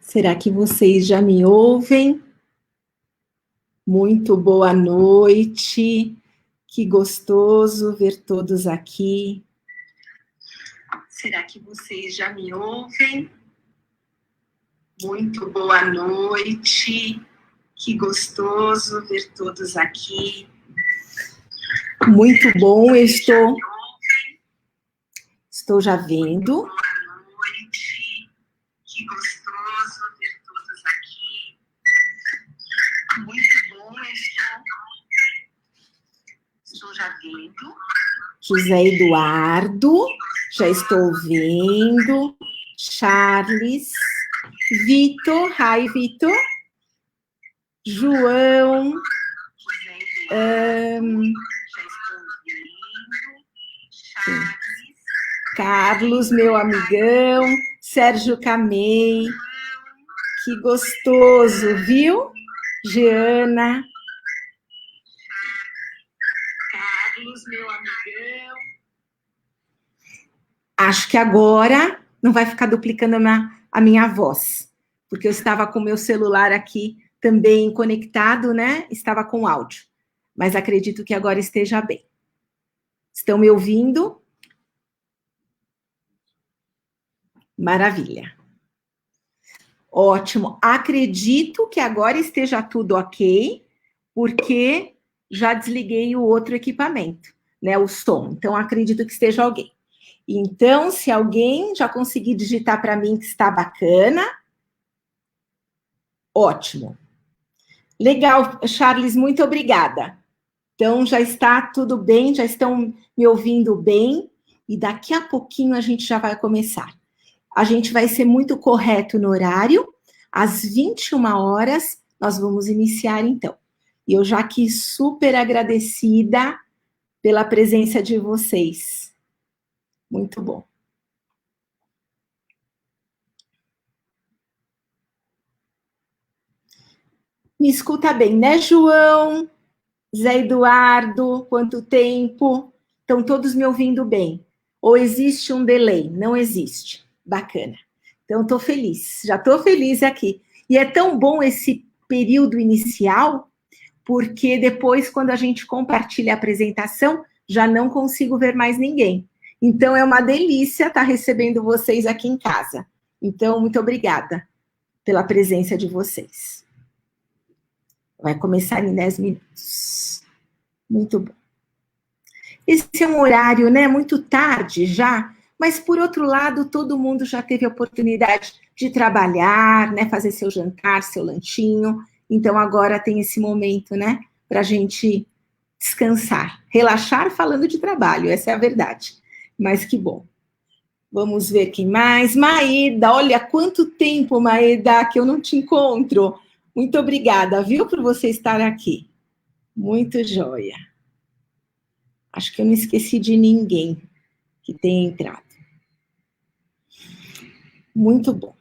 Será que vocês já me ouvem? Muito boa noite. Que gostoso ver todos aqui. Será que vocês já me ouvem? Muito boa noite. Que gostoso ver todos aqui. Muito bom, eu estou já vendo. Boa noite. Que gostoso ver todos aqui. Muito bom, eu estou já vendo. José Eduardo, já estou vendo. Charles, Vitor, hi Vitor. João, já estou vendo. Carlos, meu amigão. Sérgio Camei, que gostoso, viu? Jeana. Carlos, meu amigão. Acho que agora não vai ficar duplicando a minha voz, porque eu estava com o meu celular aqui também conectado, né? Estava com áudio, mas acredito que agora esteja bem. Estão me ouvindo? Maravilha. Ótimo. Acredito que agora esteja tudo ok, porque já desliguei o outro equipamento, né? O som. Então, acredito que esteja alguém. Então, se alguém já conseguir digitar para mim que está bacana, ótimo. Legal, Charles, muito obrigada. Então, já está tudo bem, já estão me ouvindo bem, e daqui a pouquinho a gente já vai começar. A gente vai ser muito correto no horário, às 21 horas nós vamos iniciar, então. E eu já aqui super agradecida pela presença de vocês. Muito bom. Me escuta bem, né, João? Zé Eduardo, quanto tempo? Estão todos me ouvindo bem? Ou existe um delay? Não existe. Bacana. Então, estou feliz. Já estou feliz aqui. E é tão bom esse período inicial, porque depois, quando a gente compartilha a apresentação, já não consigo ver mais ninguém. Então, é uma delícia estar recebendo vocês aqui em casa. Então, muito obrigada pela presença de vocês. Vai começar em 10 minutos. Muito bom. Esse é um horário, né, muito tarde já, mas, por outro lado, todo mundo já teve a oportunidade de trabalhar, né, fazer seu jantar, seu lanchinho. Então, agora tem esse momento, né, para a gente descansar, relaxar falando de trabalho, essa é a verdade. Mas que bom. Vamos ver quem mais. Maeda, olha, quanto tempo, Maeda, que eu não te encontro. Muito obrigada, viu, por você estar aqui. Muito joia. Acho que eu não esqueci de ninguém que tenha entrado. Muito bom.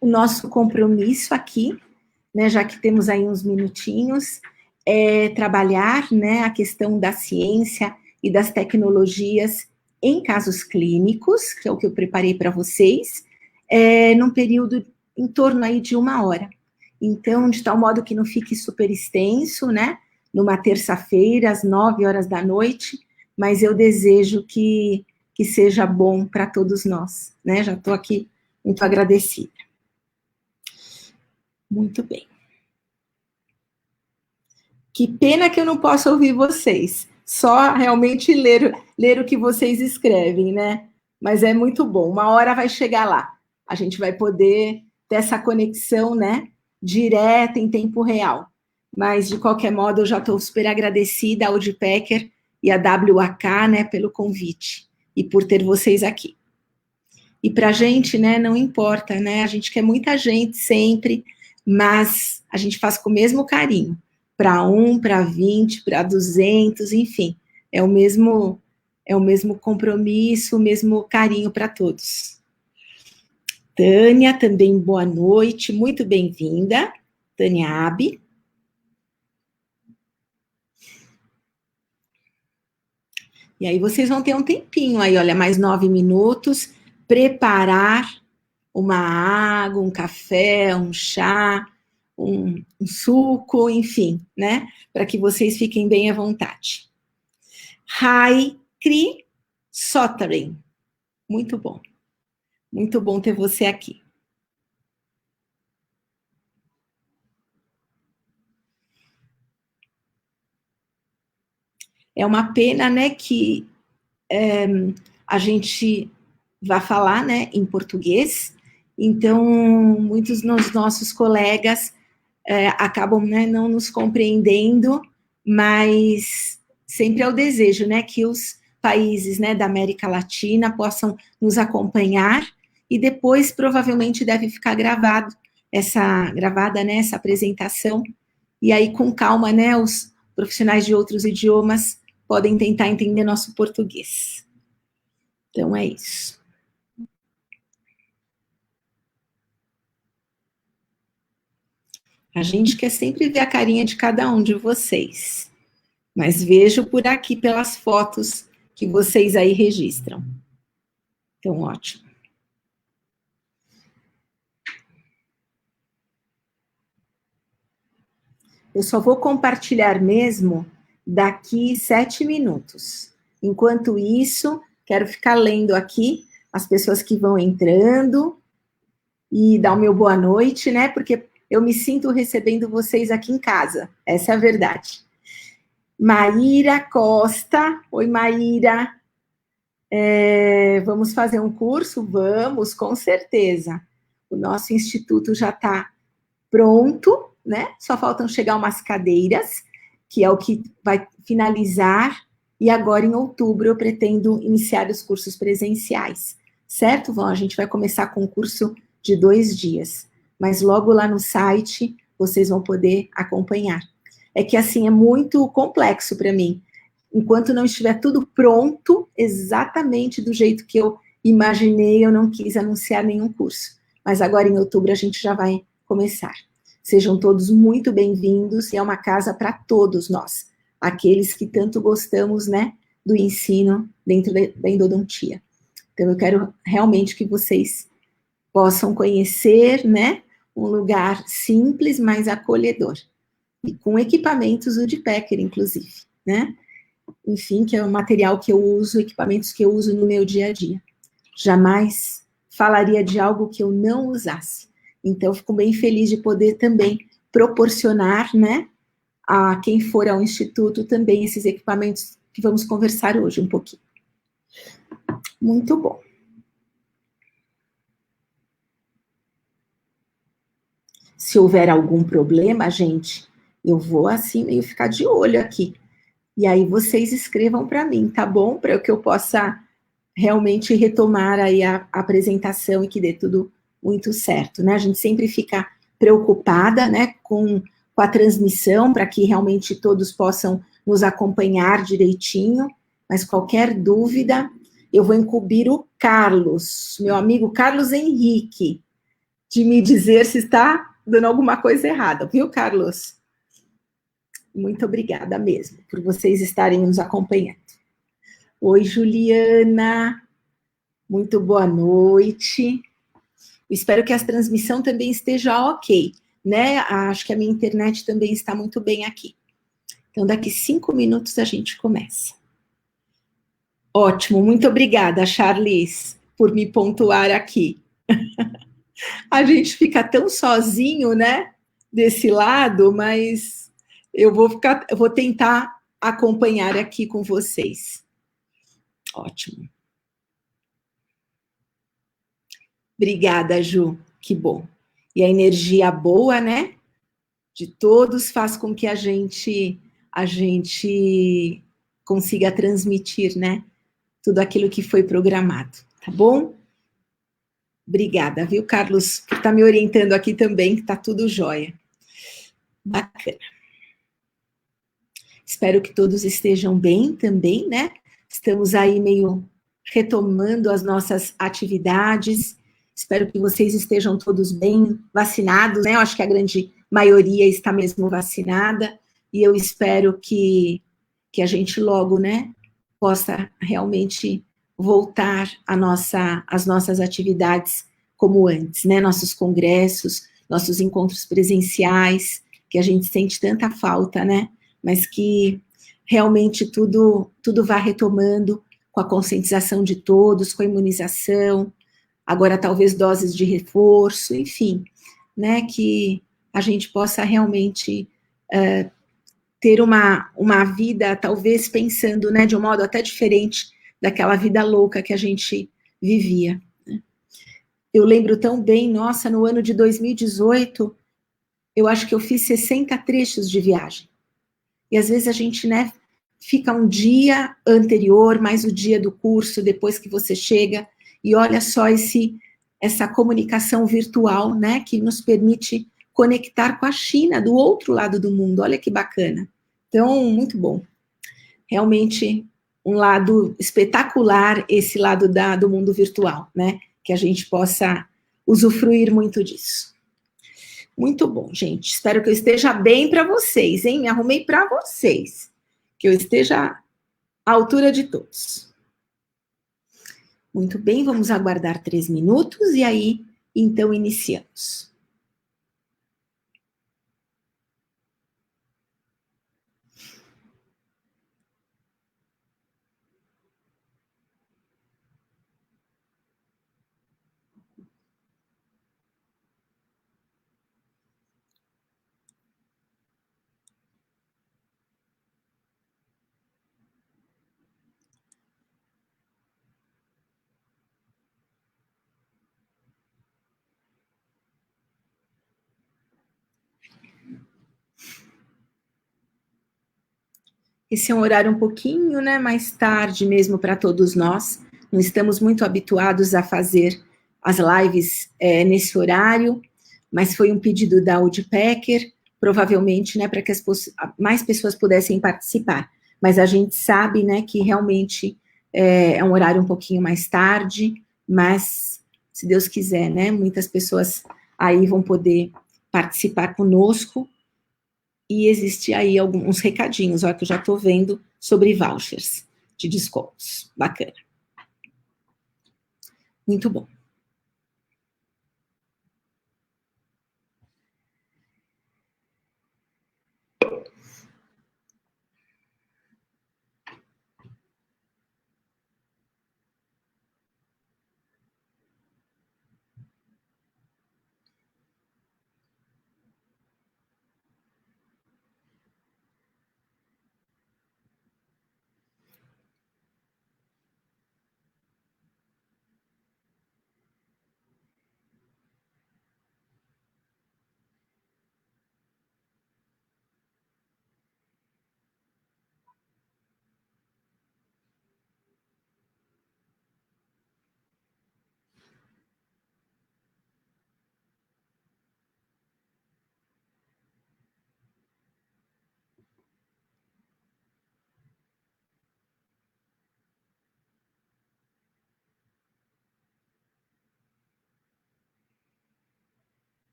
O nosso compromisso aqui, né, já que temos aí uns minutinhos, é trabalhar, né, a questão da ciência e das tecnologias em casos clínicos, que é o que eu preparei para vocês, num período em torno aí de 1 hora. Então, de tal modo que não fique super extenso, né, numa terça-feira, às 9 horas da noite, mas eu desejo que seja bom para todos nós, né, já estou aqui muito agradecida. Muito bem. Que pena que eu não posso ouvir vocês, só realmente ler o que vocês escrevem, né? Mas é muito bom, 1 hora vai chegar lá, a gente vai poder ter essa conexão, né, direta, em tempo real. Mas, de qualquer modo, eu já estou super agradecida ao Udpecker e à WAK, né, pelo convite, e por ter vocês aqui. E para a gente, né, não importa, né, a gente quer muita gente sempre, mas a gente faz com o mesmo carinho. Para 1, para 20, para 200, enfim, é o mesmo compromisso, o mesmo carinho para todos. Tânia, também boa noite, muito bem-vinda, Tânia Abi. E aí vocês vão ter um tempinho aí, olha, mais 9 minutos, preparar uma água, um café, um chá, um suco, enfim, né? Para que vocês fiquem bem à vontade. Hai Kri Sotaren. Muito bom. Muito bom ter você aqui. É uma pena, né, que a gente vai falar, né, em português, então muitos dos nossos colegas acabam, né, não nos compreendendo, mas sempre é o desejo, né, que os países, né, da América Latina possam nos acompanhar e depois provavelmente deve ficar gravada, né, essa apresentação, e aí com calma, né, os profissionais de outros idiomas podem tentar entender nosso português. Então é isso. A gente quer sempre ver a carinha de cada um de vocês, mas vejo por aqui pelas fotos que vocês aí registram. Então, ótimo. Eu só vou compartilhar mesmo daqui 7 minutos. Enquanto isso, quero ficar lendo aqui as pessoas que vão entrando e dar o meu boa noite, né? Porque eu me sinto recebendo vocês aqui em casa. Essa é a verdade. Maíra Costa. Oi, Maíra. Vamos fazer um curso? Vamos, com certeza. O nosso instituto já está pronto, né? Só faltam chegar umas cadeiras, que é o que vai finalizar, e agora em outubro eu pretendo iniciar os cursos presenciais, certo, Vão? A gente vai começar com um curso de 2 dias, mas logo lá no site vocês vão poder acompanhar. É que assim, é muito complexo para mim. Enquanto não estiver tudo pronto, exatamente do jeito que eu imaginei, eu não quis anunciar nenhum curso. Mas agora em outubro a gente já vai começar. Sejam todos muito bem-vindos, e é uma casa para todos nós, aqueles que tanto gostamos, né, do ensino dentro da endodontia. Então, eu quero realmente que vocês possam conhecer, né, um lugar simples, mas acolhedor, e com equipamentos Woodpecker, inclusive, né, enfim, que é o material que eu uso, equipamentos que eu uso no meu dia a dia. Jamais falaria de algo que eu não usasse. Então, fico bem feliz de poder também proporcionar, né, a quem for ao Instituto também esses equipamentos que vamos conversar hoje um pouquinho. Muito bom. Se houver algum problema, gente, eu vou assim meio ficar de olho aqui. E aí vocês escrevam para mim, tá bom? Para que eu possa realmente retomar aí a apresentação e que dê tudo muito certo, né? A gente sempre fica preocupada, né, com a transmissão, para que realmente todos possam nos acompanhar direitinho, mas qualquer dúvida, eu vou incumbir o Carlos, meu amigo Carlos Henrique, de me dizer se está dando alguma coisa errada, viu, Carlos? Muito obrigada mesmo, por vocês estarem nos acompanhando. Oi, Juliana, muito boa noite. Espero que a transmissão também esteja ok, né? Acho que a minha internet também está muito bem aqui. Então, daqui 5 minutos a gente começa. Ótimo, muito obrigada, Charles, por me pontuar aqui. A gente fica tão sozinho, né? Desse lado, mas eu vou tentar acompanhar aqui com vocês. Ótimo. Obrigada, Ju, que bom. E a energia boa, né, de todos faz com que a gente consiga transmitir, né, tudo aquilo que foi programado, tá bom? Obrigada, viu, Carlos, por estar me orientando aqui também, que tá tudo jóia. Bacana. Espero que todos estejam bem também, né? Estamos aí meio retomando as nossas atividades. Espero que vocês estejam todos bem vacinados, né? Eu acho que a grande maioria está mesmo vacinada, e eu espero que a gente logo, né, possa realmente voltar às nossas atividades como antes, né? Nossos congressos, nossos encontros presenciais, que a gente sente tanta falta, né? Mas que realmente tudo vai retomando com a conscientização de todos, com a imunização, agora talvez doses de reforço, enfim, né? Que a gente possa realmente ter uma vida, talvez pensando, né, de um modo até diferente daquela vida louca que a gente vivia. Eu lembro tão bem, nossa, no ano de 2018, eu acho que eu fiz 60 trechos de viagem. E às vezes a gente, né, fica um dia anterior, mais o dia do curso, depois que você chega, e olha só essa comunicação virtual, né, que nos permite conectar com a China, do outro lado do mundo. Olha que bacana. Então, muito bom. Realmente, um lado espetacular, esse lado do mundo virtual, né, que a gente possa usufruir muito disso. Muito bom, gente. Espero que eu esteja bem para vocês, hein? Me arrumei para vocês. Que eu esteja à altura de todos. Muito bem, vamos aguardar 3 minutos e aí, então, iniciamos. Esse é um horário um pouquinho, né, mais tarde mesmo para todos nós. Não estamos muito habituados a fazer as lives nesse horário, mas foi um pedido da Woodpecker, provavelmente, né, para que mais pessoas pudessem participar. Mas a gente sabe, né, que realmente é um horário um pouquinho mais tarde, mas, se Deus quiser, né, muitas pessoas aí vão poder participar conosco. E existe aí alguns recadinhos, ó, que eu já estou vendo sobre vouchers de descontos. Bacana. Muito bom.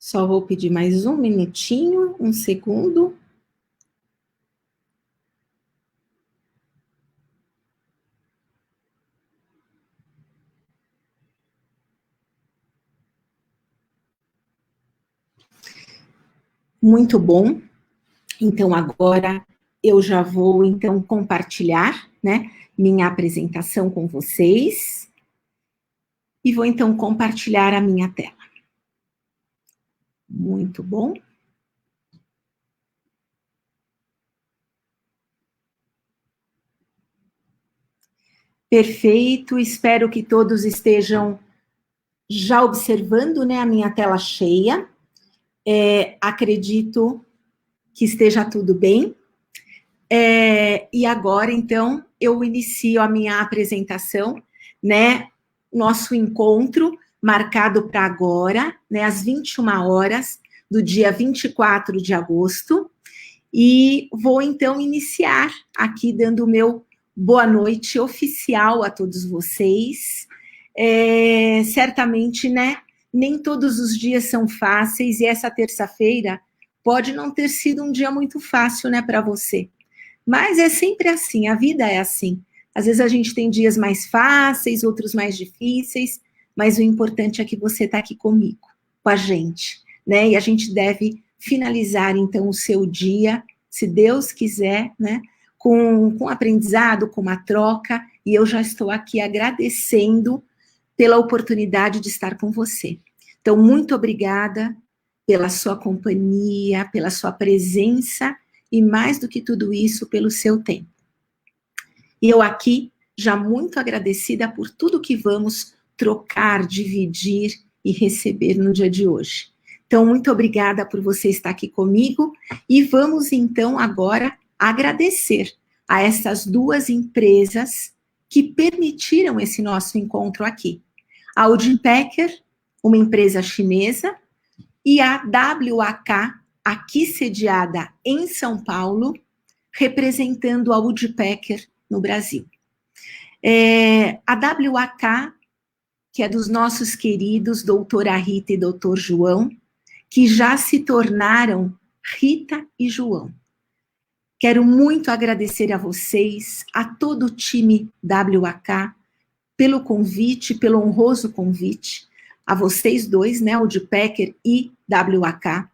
Só vou pedir mais um minutinho, um segundo. Muito bom. Então, agora eu já vou, então, compartilhar, né, minha apresentação com vocês. E vou, então, compartilhar a minha tela. Muito bom. Perfeito, espero que todos estejam já observando, né, a minha tela cheia. Acredito que esteja tudo bem. E agora, então, eu inicio a minha apresentação, né, nosso encontro marcado para agora, né, às 21 horas do dia 24 de agosto, e vou, então, iniciar aqui dando o meu boa noite oficial a todos vocês. Certamente, né, nem todos os dias são fáceis, e essa terça-feira pode não ter sido um dia muito fácil, né, para você. Mas é sempre assim, a vida é assim, Às vezes a gente tem dias mais fáceis, outros mais difíceis, mas o importante é que você está aqui comigo, com a gente, né? E a gente deve finalizar, então, o seu dia, se Deus quiser, né? Com aprendizado, com uma troca, e eu já estou aqui agradecendo pela oportunidade de estar com você. Então, muito obrigada pela sua companhia, pela sua presença, e mais do que tudo isso, pelo seu tempo. E eu aqui, já muito agradecida por tudo que vamos trocar, dividir e receber no dia de hoje. Então, muito obrigada por você estar aqui comigo, e vamos então agora agradecer a essas duas empresas que permitiram esse nosso encontro aqui. A Woodpecker, uma empresa chinesa, e a WAK, aqui sediada em São Paulo, representando a Woodpecker no Brasil. A WAK, que é dos nossos queridos doutora Rita e doutor João, que já se tornaram Rita e João. Quero muito agradecer a vocês, a todo o time WAK, pelo convite, pelo honroso convite, a vocês dois, né, Woodpecker e WAK,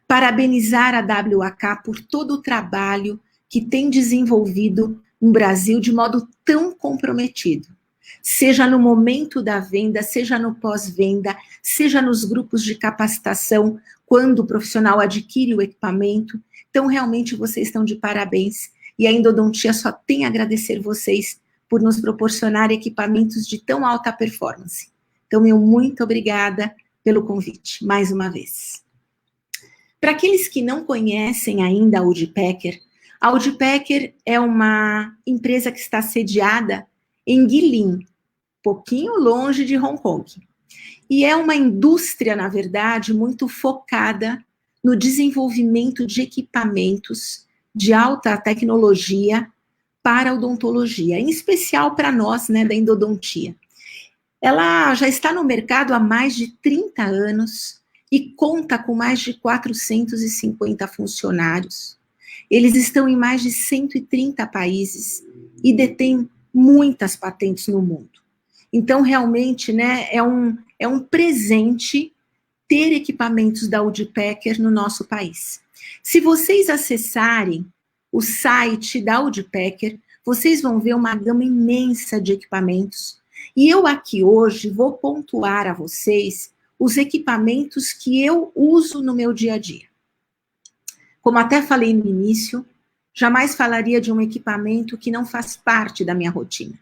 parabenizar a WAK por todo o trabalho que tem desenvolvido no Brasil de modo tão comprometido, seja no momento da venda, seja no pós-venda, seja nos grupos de capacitação, quando o profissional adquire o equipamento. Então, realmente, vocês estão de parabéns, e a Endodontia só tem a agradecer vocês por nos proporcionar equipamentos de tão alta performance. Então, meu muito obrigada pelo convite, mais uma vez. Para aqueles que não conhecem ainda a Woodpecker é uma empresa que está sediada em Guilin, pouquinho longe de Hong Kong. E é uma indústria, na verdade, muito focada no desenvolvimento de equipamentos de alta tecnologia para a odontologia, em especial para nós, né, da endodontia. Ela já está no mercado há mais de 30 anos e conta com mais de 450 funcionários. Eles estão em mais de 130 países e detêm muitas patentes no mundo. Então, realmente, né, é um presente ter equipamentos da Woodpecker no nosso país. Se vocês acessarem o site da Woodpecker, vocês vão ver uma gama imensa de equipamentos. E eu aqui hoje vou pontuar a vocês os equipamentos que eu uso no meu dia a dia. Como até falei no início, jamais falaria de um equipamento que não faz parte da minha rotina.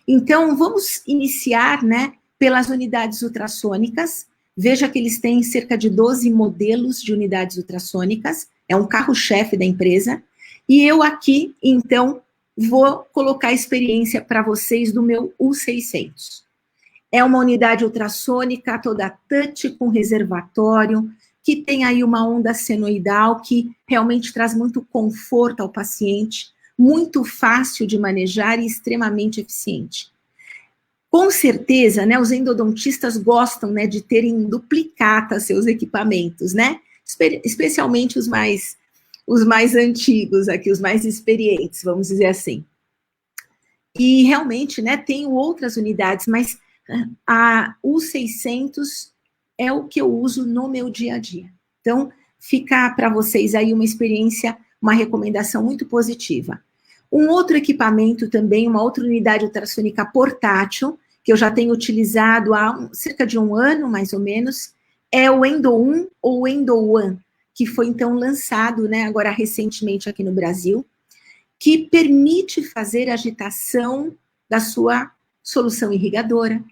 Então, vamos iniciar, né, pelas unidades ultrassônicas. Veja que eles têm cerca de 12 modelos de unidades ultrassônicas, é um carro-chefe da empresa, e eu aqui, então, vou colocar a experiência para vocês do meu U600. É uma unidade ultrassônica toda touch com reservatório, que tem aí uma onda senoidal que realmente traz muito conforto ao paciente, muito fácil de manejar e extremamente eficiente. Com certeza, né, os endodontistas gostam, né, de terem duplicata seus equipamentos, né, especialmente os mais antigos aqui, os mais experientes, vamos dizer assim. E realmente, né, tenho outras unidades, mas a U600 é o que eu uso no meu dia a dia. Então, fica para vocês aí uma experiência, uma recomendação muito positiva. Um outro equipamento também, uma outra unidade ultrassônica portátil, que eu já tenho utilizado há cerca de um ano, mais ou menos, é o Endo 1 ou Endo One, que foi então lançado, né, agora recentemente aqui no Brasil, que permite fazer agitação da sua solução irrigadora,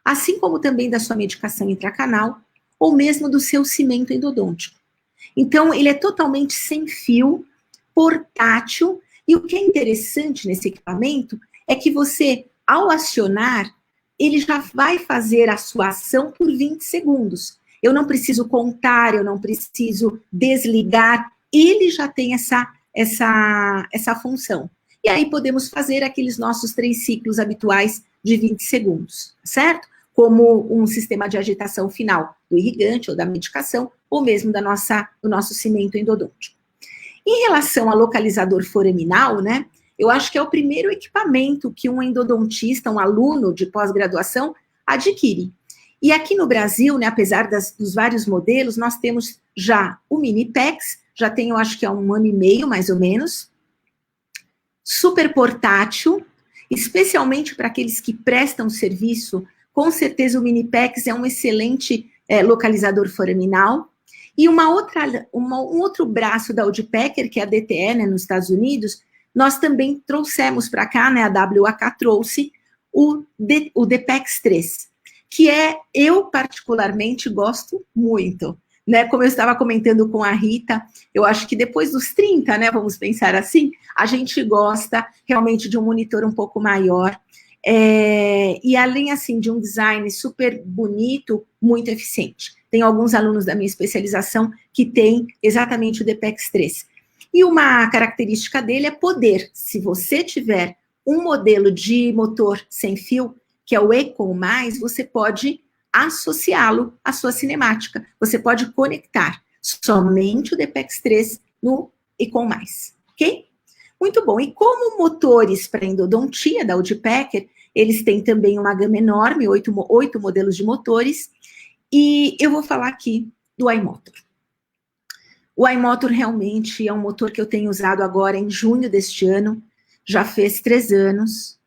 assim como também da sua medicação intracanal, ou mesmo do seu cimento endodôntico. Então, ele é totalmente sem fio, portátil, e o que é interessante nesse equipamento é que você, ao acionar, ele já vai fazer a sua ação por 20 segundos. Eu não preciso contar, eu não preciso desligar, ele já tem essa função. E aí podemos fazer aqueles nossos 3 ciclos habituais de 20 segundos, certo? Como um sistema de agitação final do irrigante ou da medicação, ou mesmo do nosso cimento endodôntico. Em relação ao localizador foraminal, né, Eu acho que é o primeiro equipamento que um endodontista, um aluno de pós-graduação, adquire. E aqui no Brasil, né, apesar dos vários modelos, nós temos já o Mini-PEX, já tem, eu acho que há 1 ano e meio, mais ou menos, super portátil, especialmente para aqueles que prestam serviço, com certeza o Mini-PEX é um excelente localizador foraminal. E um outro braço da Audipecker, que é a DTE, né, nos Estados Unidos, nós também trouxemos para cá, né, a WAK trouxe o DPEX 3, que eu particularmente gosto muito, né, como eu estava comentando com a Rita, eu acho que depois dos 30, né, vamos pensar assim, a gente gosta realmente de um monitor um pouco maior, e além, assim, de um design super bonito, muito eficiente. Tem alguns alunos da minha especialização que têm exatamente o DPEX 3. E uma característica dele é poder, se você tiver um modelo de motor sem fio, que é o Econ+, você pode associá-lo à sua cinemática. Você pode conectar somente o DPEX 3 no Econ+, ok? Muito bom. E como motores para endodontia da Audipecker, eles têm também uma gama enorme, 8 modelos de motores, e eu vou falar aqui do iMotor. O iMotor realmente é um motor que eu tenho usado agora em junho deste ano, já fez 3 anos,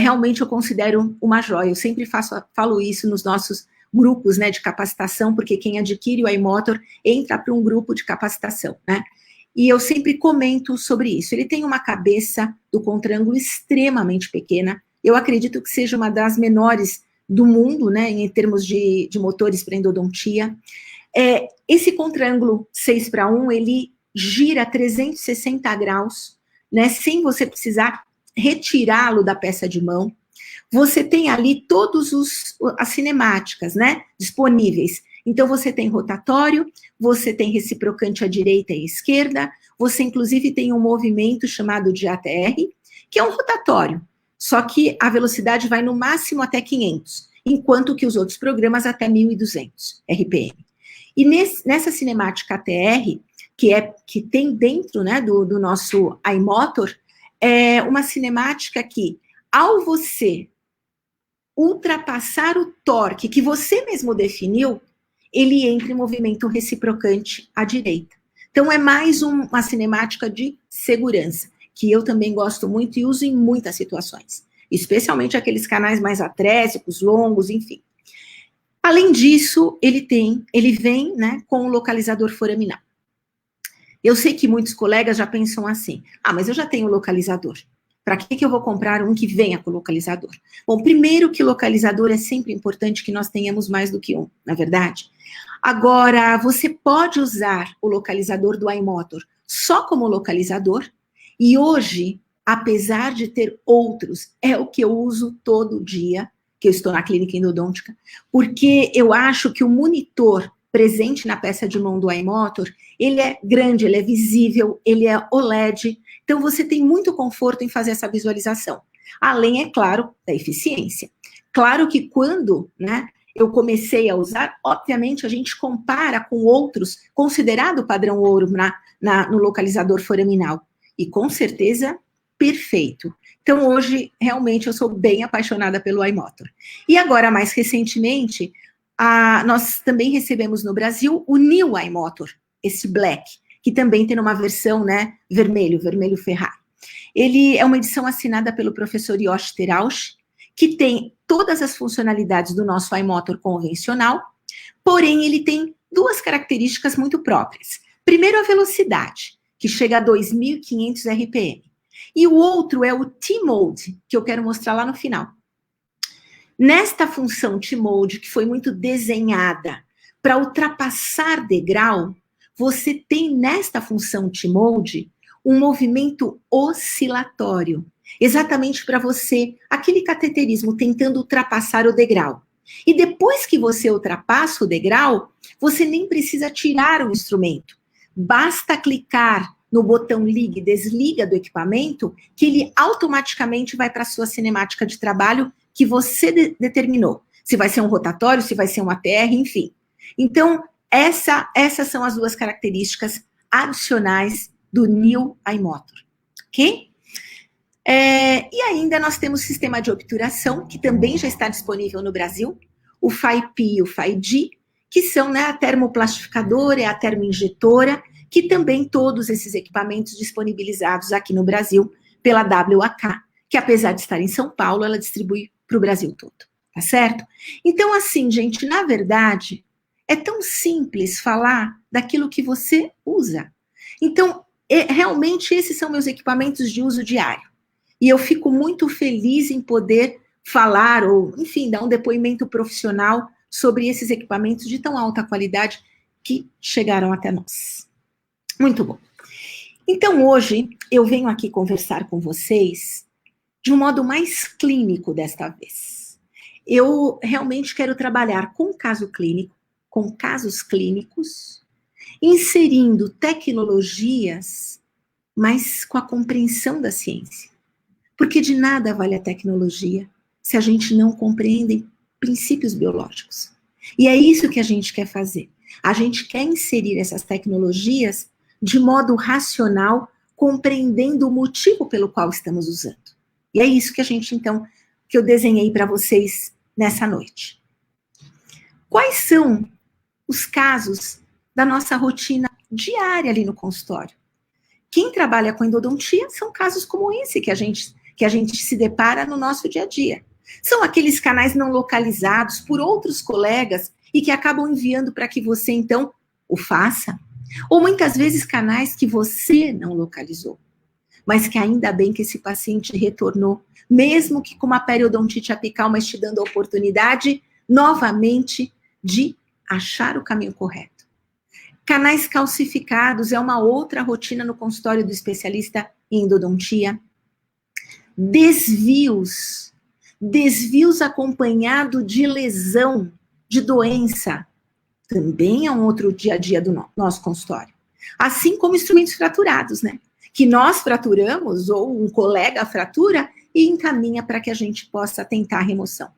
realmente eu considero uma joia, eu sempre falo isso nos nossos grupos, né, de capacitação, porque quem adquire o iMotor entra para um grupo de capacitação, né, e eu sempre comento sobre isso. Ele tem uma cabeça do contrângulo extremamente pequena, eu acredito que seja uma das menores do mundo, né, em termos de motores para endodontia. Esse contrângulo 6:1, ele gira 360 graus, né, sem você precisar retirá-lo da peça de mão. Você tem ali todas as cinemáticas, né, disponíveis. Então, você tem rotatório, você tem reciprocante à direita e à esquerda, você, inclusive, tem um movimento chamado de ATR, que é um rotatório, só que a velocidade vai no máximo até 500, enquanto que os outros programas até 1.200 RPM. E nessa cinemática ATR, que tem dentro, né, do nosso iMotor, é uma cinemática que, ao você ultrapassar o torque que você mesmo definiu, ele entra em movimento reciprocante à direita. Então, é mais uma cinemática de segurança, que eu também gosto muito e uso em muitas situações, especialmente aqueles canais mais atrésicos, longos, enfim. Além disso, ele vem, né, com o localizador foraminal. Eu sei que muitos colegas já pensam assim, mas eu já tenho localizador. Para que eu vou comprar um que venha com localizador? Bom, primeiro que localizador é sempre importante que nós tenhamos mais do que um, na verdade. Agora, você pode usar o localizador do iMotor só como localizador, e hoje, apesar de ter outros, é o que eu uso todo dia, que eu estou na clínica endodôntica, porque eu acho que o monitor presente na peça de mão do iMotor, ele é grande, ele é visível, ele é OLED, então você tem muito conforto em fazer essa visualização. Além, é claro, da eficiência. Claro que quando, né, eu comecei a usar, obviamente a gente compara com outros, considerado padrão ouro no localizador foraminal, e com certeza, perfeito. Então hoje, realmente, eu sou bem apaixonada pelo iMotor. E agora, mais recentemente, nós também recebemos no Brasil o New iMotor, esse Black, que também tem uma versão, né, vermelho Ferrari. Ele é uma edição assinada pelo professor Yoshi Terauchi, que tem todas as funcionalidades do nosso iMotor convencional, porém ele tem 2 características muito próprias. Primeiro, a velocidade, que chega a 2.500 RPM. E o outro é o T-Mode, que eu quero mostrar lá no final. Nesta função T-Mode, que foi muito desenhada para ultrapassar degrau, você tem nesta função T-Mode um movimento oscilatório, exatamente para você, aquele cateterismo tentando ultrapassar o degrau. E depois que você ultrapassa o degrau, você nem precisa tirar o instrumento, basta clicar no botão liga e desliga do equipamento, que ele automaticamente vai para a sua cinemática de trabalho que você determinou. Se vai ser um rotatório, se vai ser um ATR, enfim. Então, essas são as 2 características adicionais do New iMotor, ok? E ainda nós temos o sistema de obturação, que também já está disponível no Brasil, o FAIP e o FAID, que são, né, a termoplastificadora e a termoinjetora, que também todos esses equipamentos disponibilizados aqui no Brasil pela WAK, que apesar de estar em São Paulo, ela distribui para o Brasil todo, tá certo? Então, assim, gente, na verdade, é tão simples falar daquilo que você usa. Então, realmente, esses são meus equipamentos de uso diário. E eu fico muito feliz em poder falar, ou, enfim, dar um depoimento profissional sobre esses equipamentos de tão alta qualidade que chegaram até nós. Muito bom. Então, hoje, eu venho aqui conversar com vocês de um modo mais clínico desta vez. Eu realmente quero trabalhar com caso clínico, com casos clínicos, inserindo tecnologias, mas com a compreensão da ciência. Porque de nada vale a tecnologia se a gente não compreende princípios biológicos. E é isso que a gente quer fazer. A gente quer inserir essas tecnologias de modo racional, compreendendo o motivo pelo qual estamos usando. E é isso que a gente, então, que eu desenhei para vocês nessa noite. Quais são os casos da nossa rotina diária ali no consultório? Quem trabalha com endodontia são casos como esse que a gente se depara no nosso dia a dia. São aqueles canais não localizados por outros colegas e que acabam enviando para que você, então, o faça. Ou muitas vezes canais que você não localizou, mas que ainda bem que esse paciente retornou, mesmo que com uma periodontite apical, mas te dando a oportunidade, novamente, de achar o caminho correto. Canais calcificados é uma outra rotina no consultório do especialista em endodontia. Desvios acompanhado de lesão, de doença, também é um outro dia a dia do nosso consultório. Assim como instrumentos fraturados, né? Que nós fraturamos, ou um colega fratura, e encaminha para que a gente possa tentar a remoção.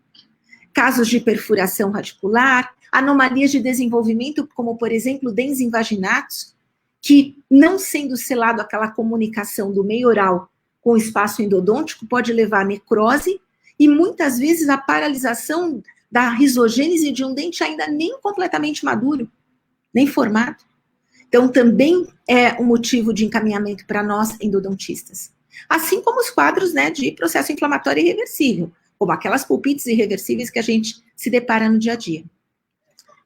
Casos de perfuração radicular, anomalias de desenvolvimento, como, por exemplo, dentes invaginatos, que, não sendo selado aquela comunicação do meio oral com o espaço endodôntico, pode levar a necrose e, muitas vezes, a paralisação da risogênese de um dente ainda nem completamente maduro, nem formado. Então, também é um motivo de encaminhamento para nós endodontistas. Assim como os quadros, né, de processo inflamatório irreversível, como aquelas pulpites irreversíveis que a gente se depara no dia a dia.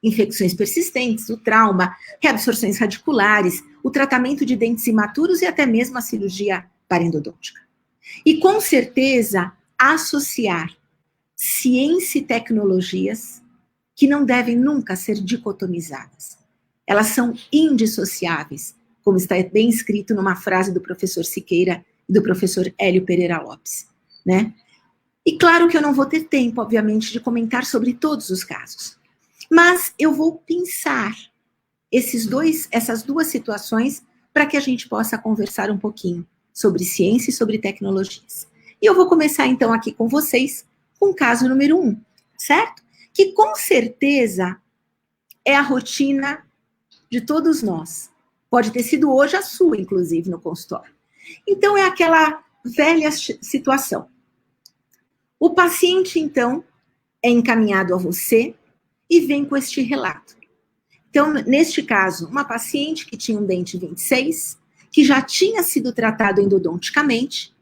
Infecções persistentes, o trauma, reabsorções radiculares, o tratamento de dentes imaturos e até mesmo a cirurgia parendodôntica. E, com certeza, associar ciência e tecnologias que não devem nunca ser dicotomizadas. Elas são indissociáveis, como está bem escrito numa frase do professor Siqueira e do professor Hélio Pereira Lopes, né? E claro que eu não vou ter tempo, obviamente, de comentar sobre todos os casos, mas eu vou pensar essas duas situações para que a gente possa conversar um pouquinho sobre ciência e sobre tecnologias. E eu vou começar, então, aqui com vocês, com o caso número 1, certo? Que, com certeza, é a rotina de todos nós. Pode ter sido hoje a sua, inclusive, no consultório. Então, é aquela velha situação. O paciente, então, é encaminhado a você e vem com este relato. Então, neste caso, uma paciente que tinha um dente 26, que já tinha sido tratado endodonticamente,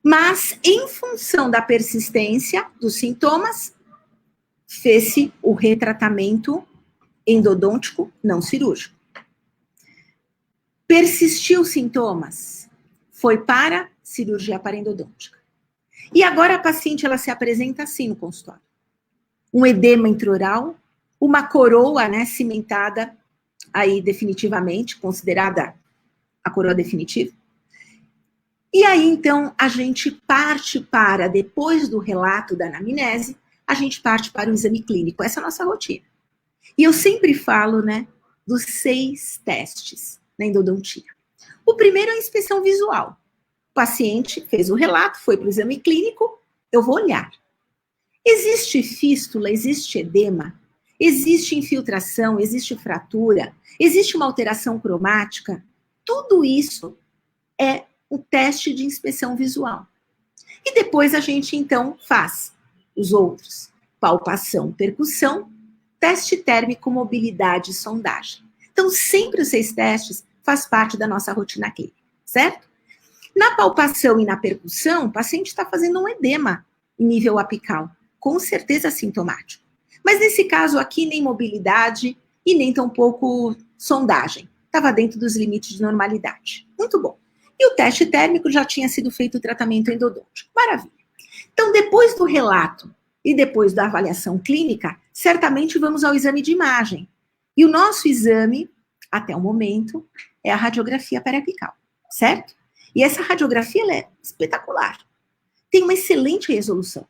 mas, em função da persistência dos sintomas, fez-se o retratamento endodôntico não cirúrgico. Persistiu os sintomas, foi para cirurgia parendodôntica. E agora a paciente, ela se apresenta assim no consultório. Um edema intraoral, uma coroa, né, cimentada aí definitivamente, considerada a coroa definitiva. E aí, então, a gente parte para, depois do relato da anamnese, a gente parte para o exame clínico. Essa é a nossa rotina. E eu sempre falo, né, dos 6 testes na endodontia. O primeiro é a inspeção visual. O paciente fez o relato, foi para o exame clínico, eu vou olhar. Existe fístula, existe edema, existe infiltração, existe fratura, existe uma alteração cromática. Tudo isso é o teste de inspeção visual. E depois a gente, então, faz os outros. Palpação, percussão, teste térmico, mobilidade e sondagem. Então, sempre os 6 testes faz parte da nossa rotina clínica, certo? Na palpação e na percussão, o paciente está fazendo um edema em nível apical, com certeza sintomático. Mas nesse caso aqui, nem mobilidade e nem tampouco sondagem. Estava dentro dos limites de normalidade. Muito bom. E o teste térmico já tinha sido feito o tratamento endodôntico. Maravilha. Então, depois do relato e depois da avaliação clínica, certamente vamos ao exame de imagem. E o nosso exame, até o momento, é a radiografia periapical, certo? E essa radiografia ela é espetacular. Tem uma excelente resolução.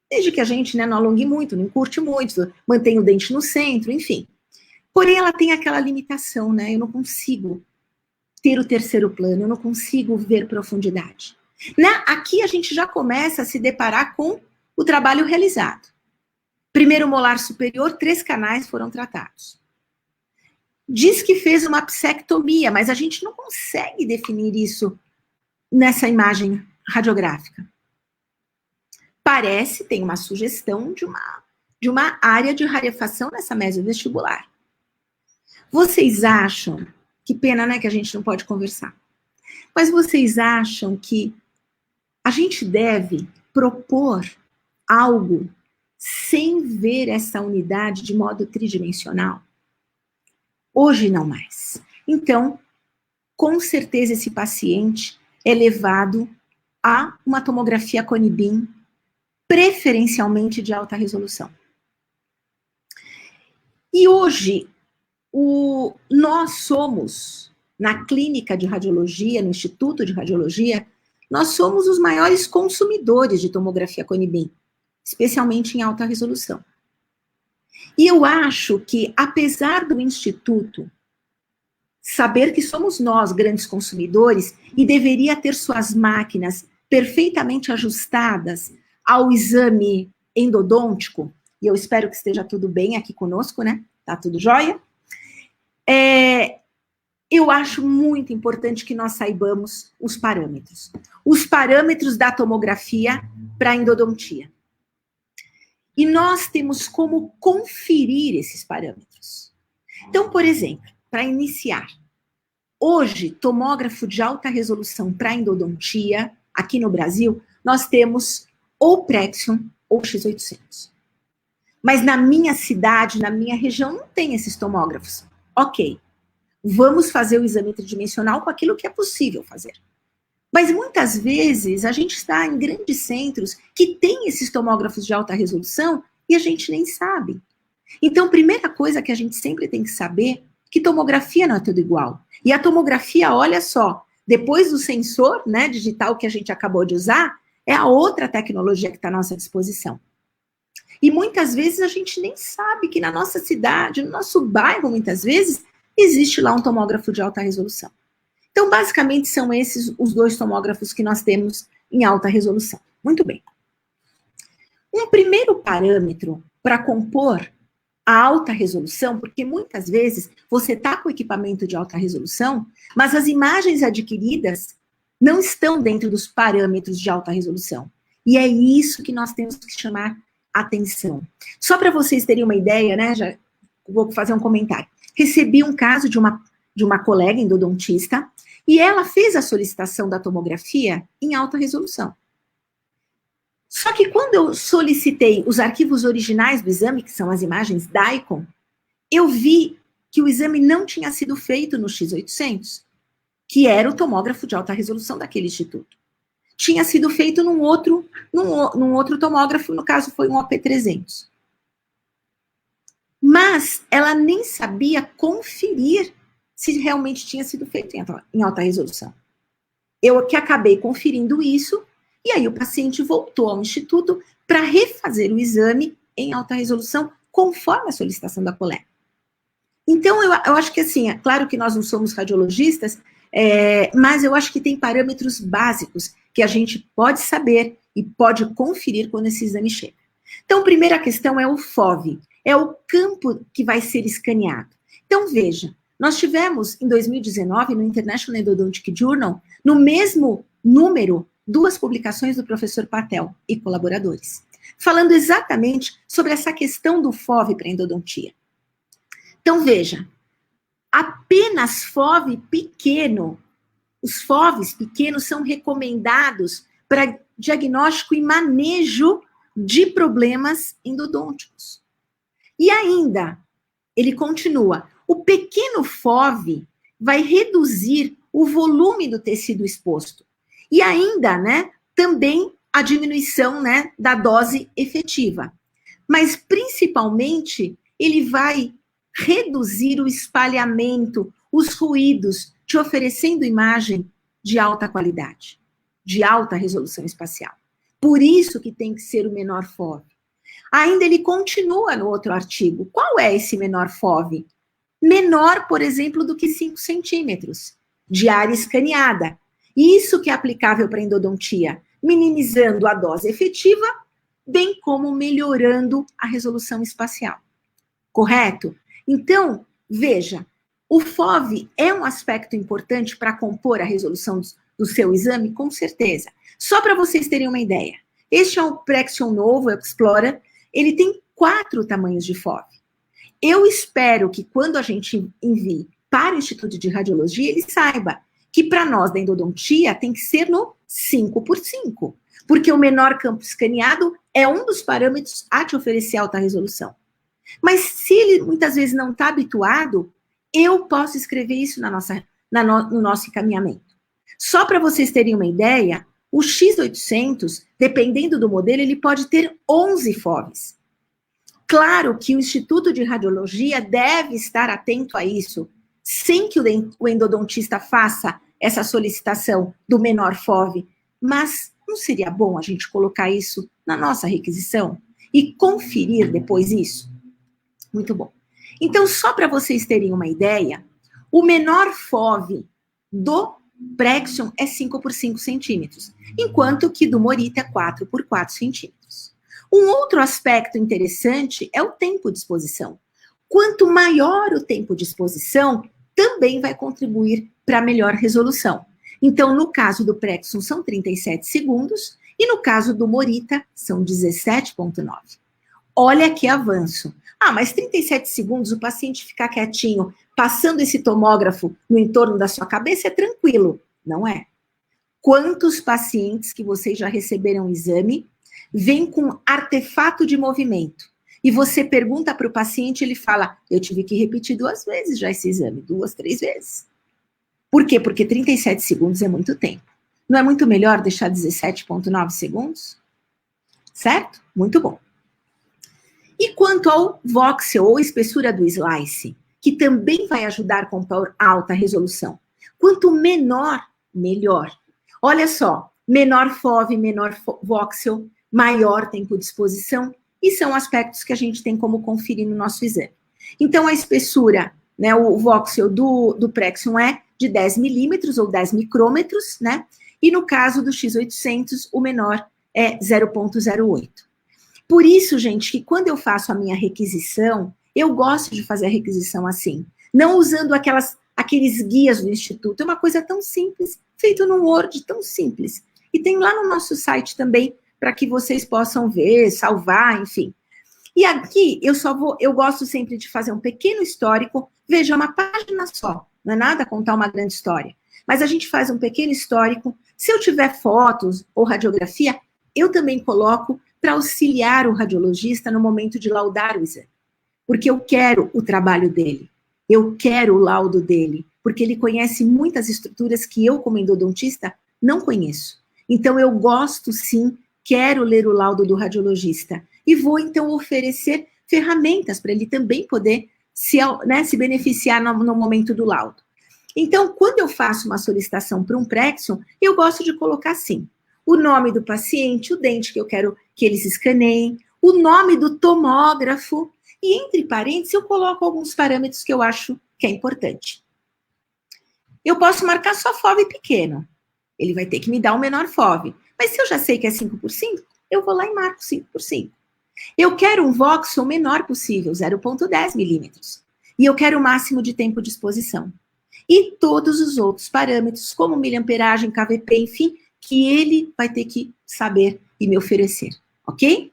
Desde que a gente não alongue muito, não curte muito, mantenha o dente no centro, enfim. Porém, ela tem aquela limitação, né? Eu não consigo ter o terceiro plano, eu não consigo ver profundidade. Aqui a gente já começa a se deparar com o trabalho realizado. Primeiro molar superior, 3 canais foram tratados. Diz que fez uma psectomia, mas a gente não consegue definir isso nessa imagem radiográfica. Parece, tem uma sugestão de uma área de rarefação nessa mesovestibular. Vocês acham, que pena, né, que a gente não pode conversar, mas vocês acham que a gente deve propor algo sem ver essa unidade de modo tridimensional? Hoje não mais. Então, com certeza esse paciente é levado a uma tomografia Cone-Beam, preferencialmente de alta resolução. E hoje, nós somos, na clínica de radiologia, no Instituto de Radiologia, nós somos os maiores consumidores de tomografia Cone-Beam, especialmente em alta resolução. E eu acho que, apesar do Instituto saber que somos nós grandes consumidores e deveria ter suas máquinas perfeitamente ajustadas ao exame endodôntico, e eu espero que esteja tudo bem aqui conosco, né? Tá tudo jóia? Eu acho muito importante que nós saibamos os parâmetros. Os parâmetros da tomografia para a endodontia. E nós temos como conferir esses parâmetros. Então, por exemplo, para iniciar, hoje, tomógrafo de alta resolução para endodontia, aqui no Brasil, nós temos ou Prexion ou X800. Mas na minha cidade, na minha região, não tem esses tomógrafos. Ok, vamos fazer o exame tridimensional com aquilo que é possível fazer. Mas muitas vezes a gente está em grandes centros que tem esses tomógrafos de alta resolução e a gente nem sabe. Então, primeira coisa que a gente sempre tem que saber, que tomografia não é tudo igual. E a tomografia, olha só, depois do sensor, né, digital que a gente acabou de usar, é a outra tecnologia que está à nossa disposição. E muitas vezes a gente nem sabe que na nossa cidade, no nosso bairro, muitas vezes, existe lá um tomógrafo de alta resolução. Então, basicamente, são esses os 2 tomógrafos que nós temos em alta resolução. Muito bem. Um primeiro parâmetro para compor a alta resolução, porque muitas vezes você está com equipamento de alta resolução, mas as imagens adquiridas não estão dentro dos parâmetros de alta resolução. E é isso que nós temos que chamar atenção. Só para vocês terem uma ideia, né, já vou fazer um comentário. Recebi um caso de uma colega endodontista e ela fez a solicitação da tomografia em alta resolução. Só que quando eu solicitei os arquivos originais do exame, que são as imagens DICOM, eu vi que o exame não tinha sido feito no X800, que era o tomógrafo de alta resolução daquele instituto. Tinha sido feito num outro tomógrafo, no caso foi um OP300. Mas ela nem sabia conferir se realmente tinha sido feito em alta resolução. Eu que acabei conferindo isso, e aí o paciente voltou ao instituto para refazer o exame em alta resolução, conforme a solicitação da colega. Então, eu acho que assim, é claro que nós não somos radiologistas, mas eu acho que tem parâmetros básicos que a gente pode saber e pode conferir quando esse exame chega. Então, a primeira questão é o FOV, é o campo que vai ser escaneado. Então, veja, Nós tivemos, em 2019, no International Endodontic Journal, no mesmo número, 2 publicações do professor Patel e colaboradores, falando exatamente sobre essa questão do FOV para endodontia. Então, veja, apenas FOV pequeno, os FOVs pequenos são recomendados para diagnóstico e manejo de problemas endodônticos. E ainda, ele continua, o pequeno FOV vai reduzir o volume do tecido exposto. E ainda, né, também a diminuição, né, da dose efetiva. Mas, principalmente, ele vai reduzir o espalhamento, os ruídos, te oferecendo imagem de alta qualidade, de alta resolução espacial. Por isso que tem que ser o menor FOV. Ainda ele continua no outro artigo. Qual é esse menor FOV? Menor, por exemplo, do que 5 centímetros, de área escaneada. Isso que é aplicável para endodontia, minimizando a dose efetiva, bem como melhorando a resolução espacial. Correto? Então, veja, o FOV é um aspecto importante para compor a resolução do seu exame? Com certeza. Só para vocês terem uma ideia, este é o Prexion novo, o Explorer, ele tem 4 tamanhos de FOV. Eu espero que quando a gente envie para o Instituto de Radiologia, ele saiba que para nós da endodontia tem que ser no 5x5, porque o menor campo escaneado é um dos parâmetros a te oferecer alta resolução. Mas se ele muitas vezes não está habituado, eu posso escrever isso no nosso encaminhamento. Só para vocês terem uma ideia, o X800, dependendo do modelo, ele pode ter 11 FOVs. Claro que o Instituto de Radiologia deve estar atento a isso, sem que o endodontista faça essa solicitação do menor FOV, mas não seria bom a gente colocar isso na nossa requisição e conferir depois isso? Muito bom. Então, só para vocês terem uma ideia, o menor FOV do Prexion é 5 por 5 centímetros, enquanto que do Morita é 4 por 4 centímetros. Um outro aspecto interessante é o tempo de exposição. Quanto maior o tempo de exposição, também vai contribuir para melhor resolução. Então, no caso do Prexion, são 37 segundos, e no caso do Morita, são 17,9. Olha que avanço. Ah, mas 37 segundos, o paciente ficar quietinho, passando esse tomógrafo no entorno da sua cabeça, é tranquilo. Não é. Quantos pacientes que vocês já receberam o exame vêm com artefato de movimento? E você pergunta para o paciente, ele fala, eu tive que repetir 2 vezes já esse exame, 2, 3 vezes. Por quê? Porque 37 segundos é muito tempo. Não é muito melhor deixar 17,9 segundos? Certo? Muito bom. E quanto ao voxel, ou espessura do slice, que também vai ajudar a compor alta resolução. Quanto menor, melhor. Olha só, menor FOV, menor voxel, maior tempo de exposição, e são aspectos que a gente tem como conferir no nosso exame. Então, a espessura, né, o voxel do Prexion é de 10 milímetros ou 10 micrômetros, né? E no caso do X800, o menor é 0,08. Por isso, gente, que quando eu faço a minha requisição, eu gosto de fazer a requisição assim, não usando aqueles guias do Instituto, é uma coisa tão simples, feito num Word, tão simples. E tem lá no nosso site também, para que vocês possam ver, salvar, enfim. E aqui, eu gosto sempre de fazer um pequeno histórico, veja, uma página só, não é nada contar uma grande história, mas a gente faz um pequeno histórico, se eu tiver fotos ou radiografia, eu também coloco para auxiliar o radiologista no momento de laudar o exame. Porque eu quero o trabalho dele, eu quero o laudo dele, porque ele conhece muitas estruturas que eu, como endodontista, não conheço. Então, eu gosto, sim, quero ler o laudo do radiologista e vou, então, oferecer ferramentas para ele também poder se beneficiar no momento do laudo. Então, quando eu faço uma solicitação para um Prexion, eu gosto de colocar assim, o nome do paciente, o dente que eu quero que eles escaneiem, o nome do tomógrafo, e entre parênteses eu coloco alguns parâmetros que eu acho que é importante. Eu posso marcar só FOV pequeno, ele vai ter que me dar o menor FOV, mas se eu já sei que é 5 por 5, eu vou lá e marco 5 por 5. Eu quero um voxel o menor possível, 0,10 milímetros. E eu quero o máximo de tempo de exposição. E todos os outros parâmetros, como miliamperagem, KVP, enfim, que ele vai ter que saber e me oferecer, ok?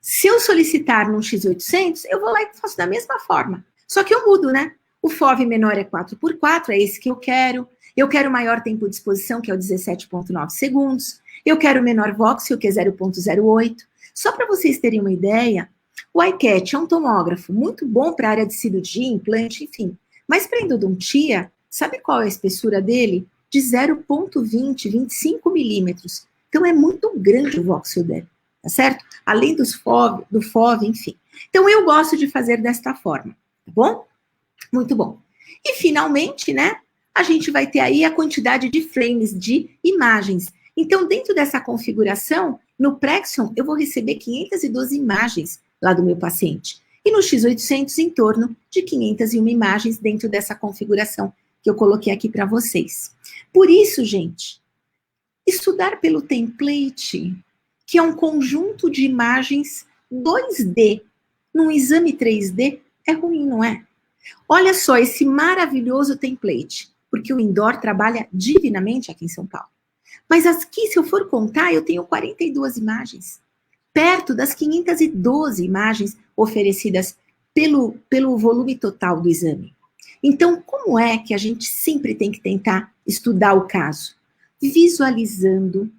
Se eu solicitar num X800, eu vou lá e faço da mesma forma. Só que eu mudo, né? O FOV menor é 4x4, é esse que eu quero. Eu quero maior tempo de exposição, que é o 17,9 segundos. Eu quero menor voxel, que é 0,08. Só para vocês terem uma ideia, o iCat é um tomógrafo muito bom para a área de cirurgia, implante, enfim. Mas para endodontia, sabe qual é a espessura dele? De 0,20, 25 milímetros. Então é muito grande o voxel dele, tá certo? Além do FOV, enfim. Então eu gosto de fazer desta forma, tá bom? Muito bom. E finalmente, né, a gente vai ter aí a quantidade de frames de imagens. Então, dentro dessa configuração, no Prexion, eu vou receber 512 imagens lá do meu paciente. E no X800, em torno de 501 imagens dentro dessa configuração que eu coloquei aqui para vocês. Por isso, gente, estudar pelo template, que é um conjunto de imagens 2D, num exame 3D, é ruim, não é? Olha só esse maravilhoso template, porque o Indoor trabalha divinamente aqui em São Paulo. Mas aqui, se eu for contar, eu tenho 42 imagens, perto das 512 imagens oferecidas pelo volume total do exame. Então, como é que a gente sempre tem que tentar estudar o caso? Visualizando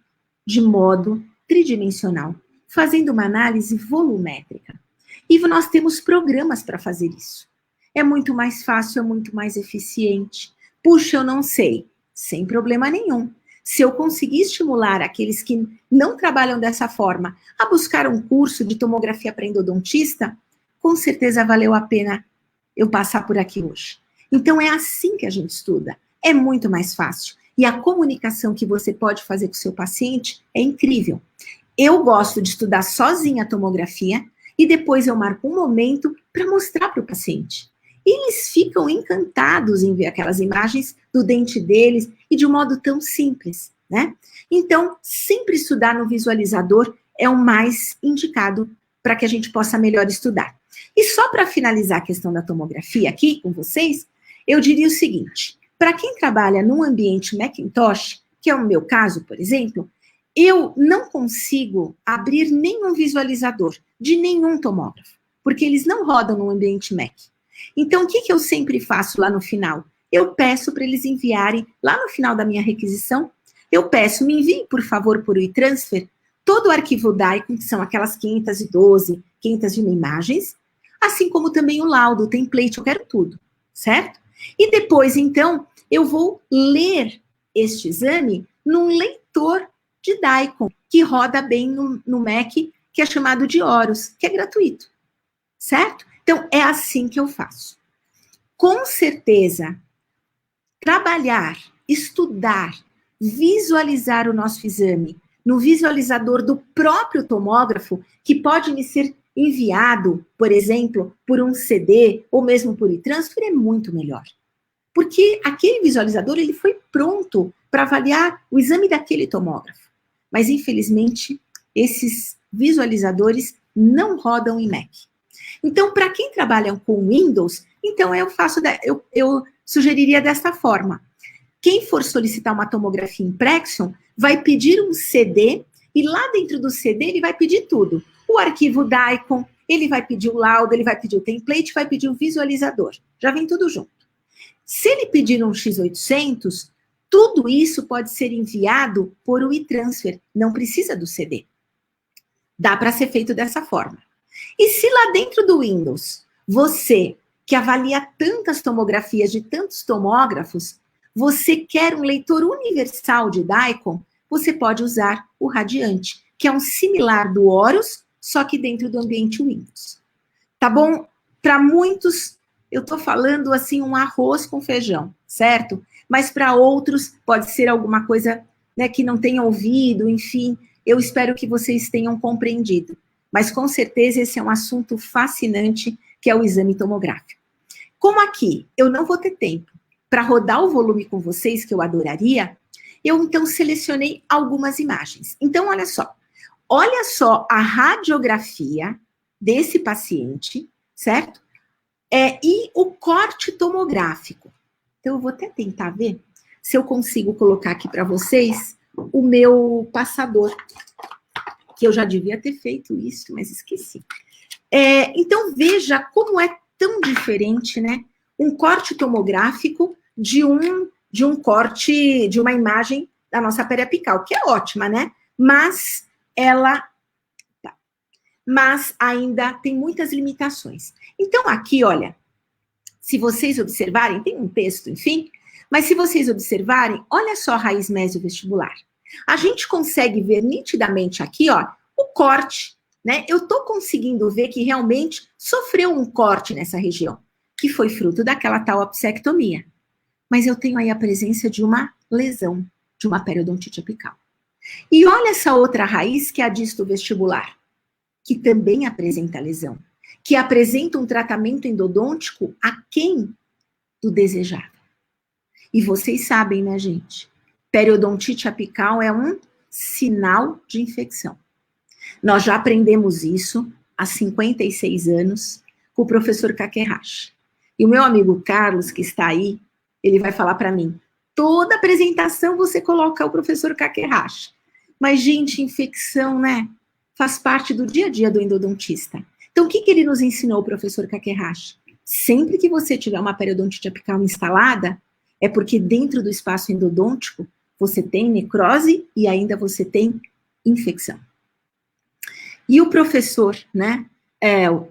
de modo tridimensional, fazendo uma análise volumétrica. E nós temos programas para fazer isso. É muito mais fácil, é muito mais eficiente. Puxa, eu não sei. Sem problema nenhum. Se eu conseguir estimular aqueles que não trabalham dessa forma a buscar um curso de tomografia para endodontista, com certeza valeu a pena eu passar por aqui hoje. Então é assim que a gente estuda. É muito mais fácil. E a comunicação que você pode fazer com o seu paciente é incrível. Eu gosto de estudar sozinha a tomografia e depois eu marco um momento para mostrar para o paciente. Eles ficam encantados em ver aquelas imagens do dente deles e de um modo tão simples, né? Então, sempre estudar no visualizador é o mais indicado para que a gente possa melhor estudar. E só para finalizar a questão da tomografia aqui com vocês, eu diria o seguinte: para quem trabalha num ambiente Macintosh, que é o meu caso, por exemplo, eu não consigo abrir nenhum visualizador de nenhum tomógrafo, porque eles não rodam no ambiente Mac. Então, o que eu sempre faço lá no final? Eu peço para eles enviarem, lá no final da minha requisição, eu peço, me enviem, por favor, por WeTransfer, todo o arquivo DICOM, que são aquelas 512, 501 imagens, assim como também o laudo, o template, eu quero tudo, certo? E depois, então, eu vou ler este exame num leitor de DICOM, que roda bem no Mac, que é chamado de Horus, que é gratuito, certo? Então, é assim que eu faço. Com certeza, trabalhar, estudar, visualizar o nosso exame no visualizador do próprio tomógrafo, que pode me ser enviado, por exemplo, por um CD ou mesmo por e-transfer, é muito melhor. Porque aquele visualizador ele foi pronto para avaliar o exame daquele tomógrafo. Mas, infelizmente, esses visualizadores não rodam em Mac. Então, para quem trabalha com Windows, então eu sugeriria desta forma. Quem for solicitar uma tomografia em Prexion, vai pedir um CD, e lá dentro do CD ele vai pedir tudo. O arquivo DICOM, ele vai pedir o laudo, ele vai pedir o template, vai pedir o visualizador. Já vem tudo junto. Se ele pedir um X800, tudo isso pode ser enviado por o e-transfer, não precisa do CD. Dá para ser feito dessa forma. E se lá dentro do Windows, você, que avalia tantas tomografias de tantos tomógrafos, você quer um leitor universal de DICOM, você pode usar o Radiante, que é um similar do Horus, só que dentro do ambiente Windows. Tá bom? Para muitos, eu estou falando assim um arroz com feijão, certo? Mas para outros pode ser alguma coisa, né, que não tenham ouvido, enfim, eu espero que vocês tenham compreendido. Mas com certeza esse é um assunto fascinante, que é o exame tomográfico. Como aqui eu não vou ter tempo para rodar o volume com vocês, que eu adoraria, eu então selecionei algumas imagens. Então, olha só a radiografia desse paciente, certo? E o corte tomográfico. Então, eu vou até tentar ver se eu consigo colocar aqui para vocês o meu passador, que eu já devia ter feito isso, mas esqueci. Então, veja como é tão diferente, né? Um corte tomográfico de um corte, de uma imagem da nossa periapical, que é ótima, né? Mas ainda tem muitas limitações. Então, aqui, olha, se vocês observarem, tem um texto, enfim, mas se vocês observarem, olha só a raiz mesovestibular. A gente consegue ver nitidamente aqui, ó, o corte, né? Eu tô conseguindo ver que realmente sofreu um corte nessa região, que foi fruto daquela tal apsectomia. Mas eu tenho aí a presença de uma lesão, de uma periodontite apical. E olha essa outra raiz, que é a distovestibular, que também apresenta lesão, que apresenta um tratamento endodôntico aquém do desejável. E vocês sabem, né, gente? Periodontite apical é um sinal de infecção. Nós já aprendemos isso há 56 anos com o professor Kakehashi. E o meu amigo Carlos, que está aí, ele vai falar para mim, toda apresentação você coloca o professor Kakehashi. Mas, gente, infecção, né? Faz parte do dia a dia do endodontista. Então, o que ele nos ensinou, o professor Kakehashi? Sempre que você tiver uma periodontite apical instalada, é porque dentro do espaço endodôntico, você tem necrose e ainda você tem infecção. E o professor, né?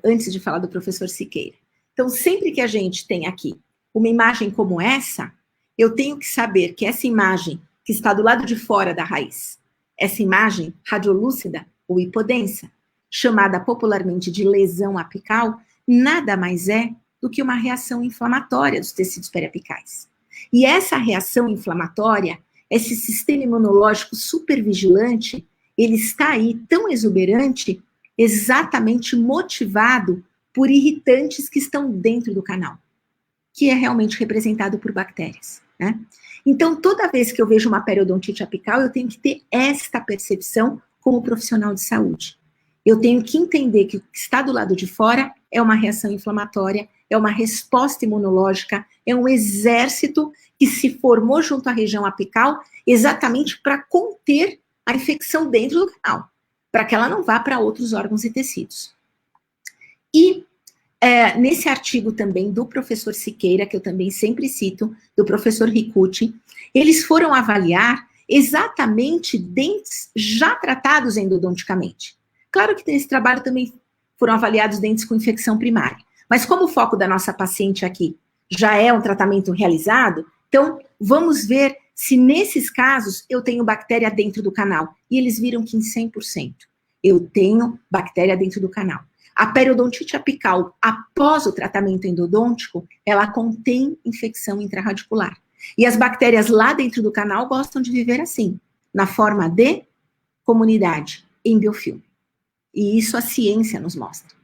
Antes de falar do professor Siqueira. Então, sempre que a gente tem aqui uma imagem como essa, eu tenho que saber que essa imagem que está do lado de fora da raiz, essa imagem radiolúcida ou hipodensa, chamada popularmente de lesão apical, nada mais é do que uma reação inflamatória dos tecidos periapicais. E essa reação inflamatória, esse sistema imunológico supervigilante, ele está aí tão exuberante, exatamente motivado por irritantes que estão dentro do canal, que é realmente representado por bactérias, né? Então, toda vez que eu vejo uma periodontite apical, eu tenho que ter esta percepção como profissional de saúde. Eu tenho que entender que o que está do lado de fora é uma reação inflamatória, é uma resposta imunológica, é um exército que se formou junto à região apical exatamente para conter a infecção dentro do canal, para que ela não vá para outros órgãos e tecidos. E nesse artigo também do professor Siqueira, que eu também sempre cito, do professor Ricucci, eles foram avaliar exatamente dentes já tratados endodonticamente. Claro que nesse trabalho também foram avaliados dentes com infecção primária, mas como o foco da nossa paciente aqui já é um tratamento realizado, então vamos ver se nesses casos eu tenho bactéria dentro do canal. E eles viram que em 100% eu tenho bactéria dentro do canal. A periodontite apical, após o tratamento endodôntico, ela contém infecção intrarradicular. E as bactérias lá dentro do canal gostam de viver assim, na forma de comunidade, em biofilme. E isso a ciência nos mostra.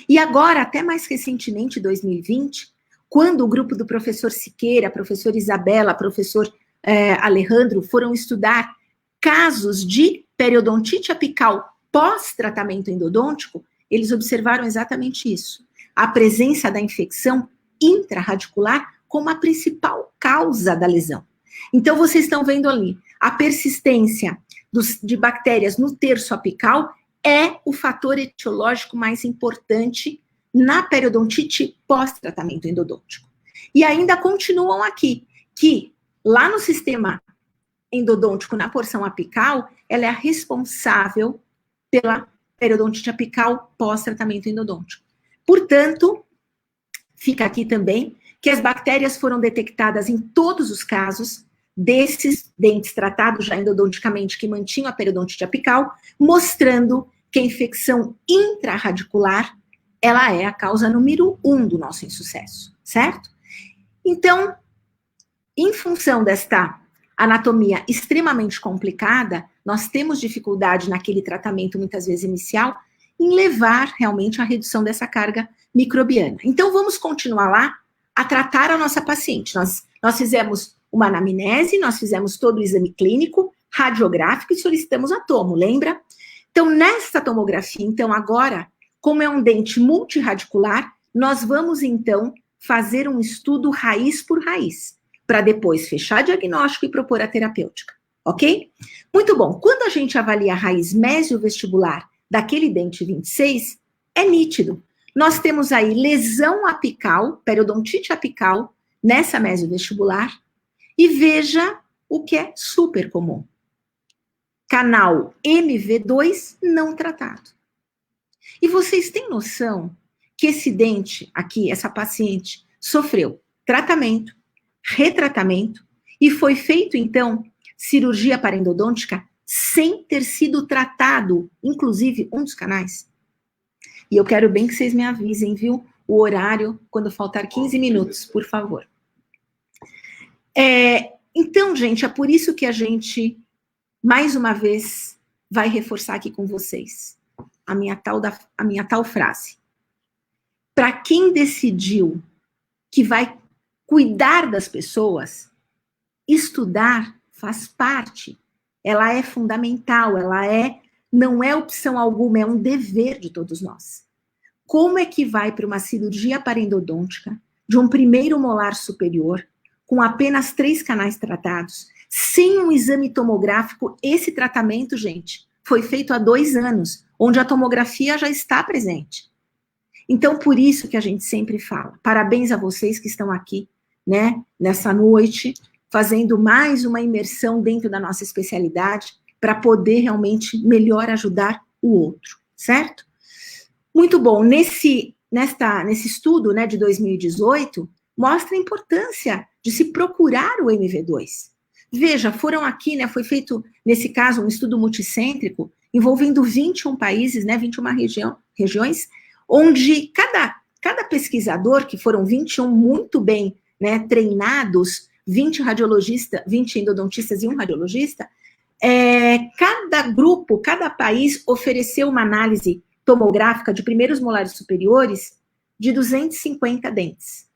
E agora, até mais recentemente, 2020, quando o grupo do professor Siqueira, professor Isabela, professor Alejandro foram estudar casos de periodontite apical pós-tratamento endodôntico, eles observaram exatamente isso. A presença da infecção intrarradicular como a principal causa da lesão. Então, vocês estão vendo ali, a persistência de bactérias no terço apical é o fator etiológico mais importante na periodontite pós-tratamento endodôntico. E ainda continuam aqui, que lá no sistema endodôntico, na porção apical, ela é a responsável pela periodontite apical pós-tratamento endodôntico. Portanto, fica aqui também que as bactérias foram detectadas em todos os casos desses dentes tratados já endodonticamente que mantinham a periodontite apical, mostrando que a infecção intrarradicular, ela é a causa número 1 do nosso insucesso, certo? Então, em função desta anatomia extremamente complicada, nós temos dificuldade naquele tratamento, muitas vezes inicial, em levar realmente à redução dessa carga microbiana. Então, vamos continuar lá a tratar a nossa paciente. Nós fizemos uma anamnese, nós fizemos todo o exame clínico, radiográfico e solicitamos a tomo, lembra? Então, nesta tomografia, então agora, como é um dente multirradicular, nós vamos, então, fazer um estudo raiz por raiz, para depois fechar diagnóstico e propor a terapêutica, ok? Muito bom. Quando a gente avalia a raiz mesiovestibular daquele dente 26, é nítido. Nós temos aí lesão apical, periodontite apical, nessa mesiovestibular, e veja o que é super comum. Canal MV2 não tratado. E vocês têm noção que esse dente aqui, essa paciente, sofreu tratamento, retratamento, e foi feito, então, cirurgia parendodôntica sem ter sido tratado, inclusive, um dos canais. E eu quero bem que vocês me avisem, viu? O horário, quando faltar 15 minutos, por favor. Então, gente, é por isso que a gente, mais uma vez, vai reforçar aqui com vocês a minha tal frase. Para quem decidiu que vai cuidar das pessoas, estudar faz parte. Ela é fundamental, não é opção alguma, é um dever de todos nós. Como é que vai para uma cirurgia parendodôntica de um primeiro molar superior, com apenas 3 canais tratados, sem um exame tomográfico? Esse tratamento, gente, foi feito há 2 anos, onde a tomografia já está presente. Então, por isso que a gente sempre fala, parabéns a vocês que estão aqui, né, nessa noite, fazendo mais uma imersão dentro da nossa especialidade, para poder realmente melhor ajudar o outro, certo? Muito bom. Nesse estudo, né, de 2018, mostra a importância de se procurar o MV2. Veja, foram aqui, né, foi feito, nesse caso, um estudo multicêntrico, envolvendo 21 países, né, 21 regiões, onde cada pesquisador, que foram 21 muito bem, né, treinados, 20 radiologistas, 20 endodontistas e um radiologista, cada grupo, cada país ofereceu uma análise tomográfica de primeiros molares superiores de 250 dentes,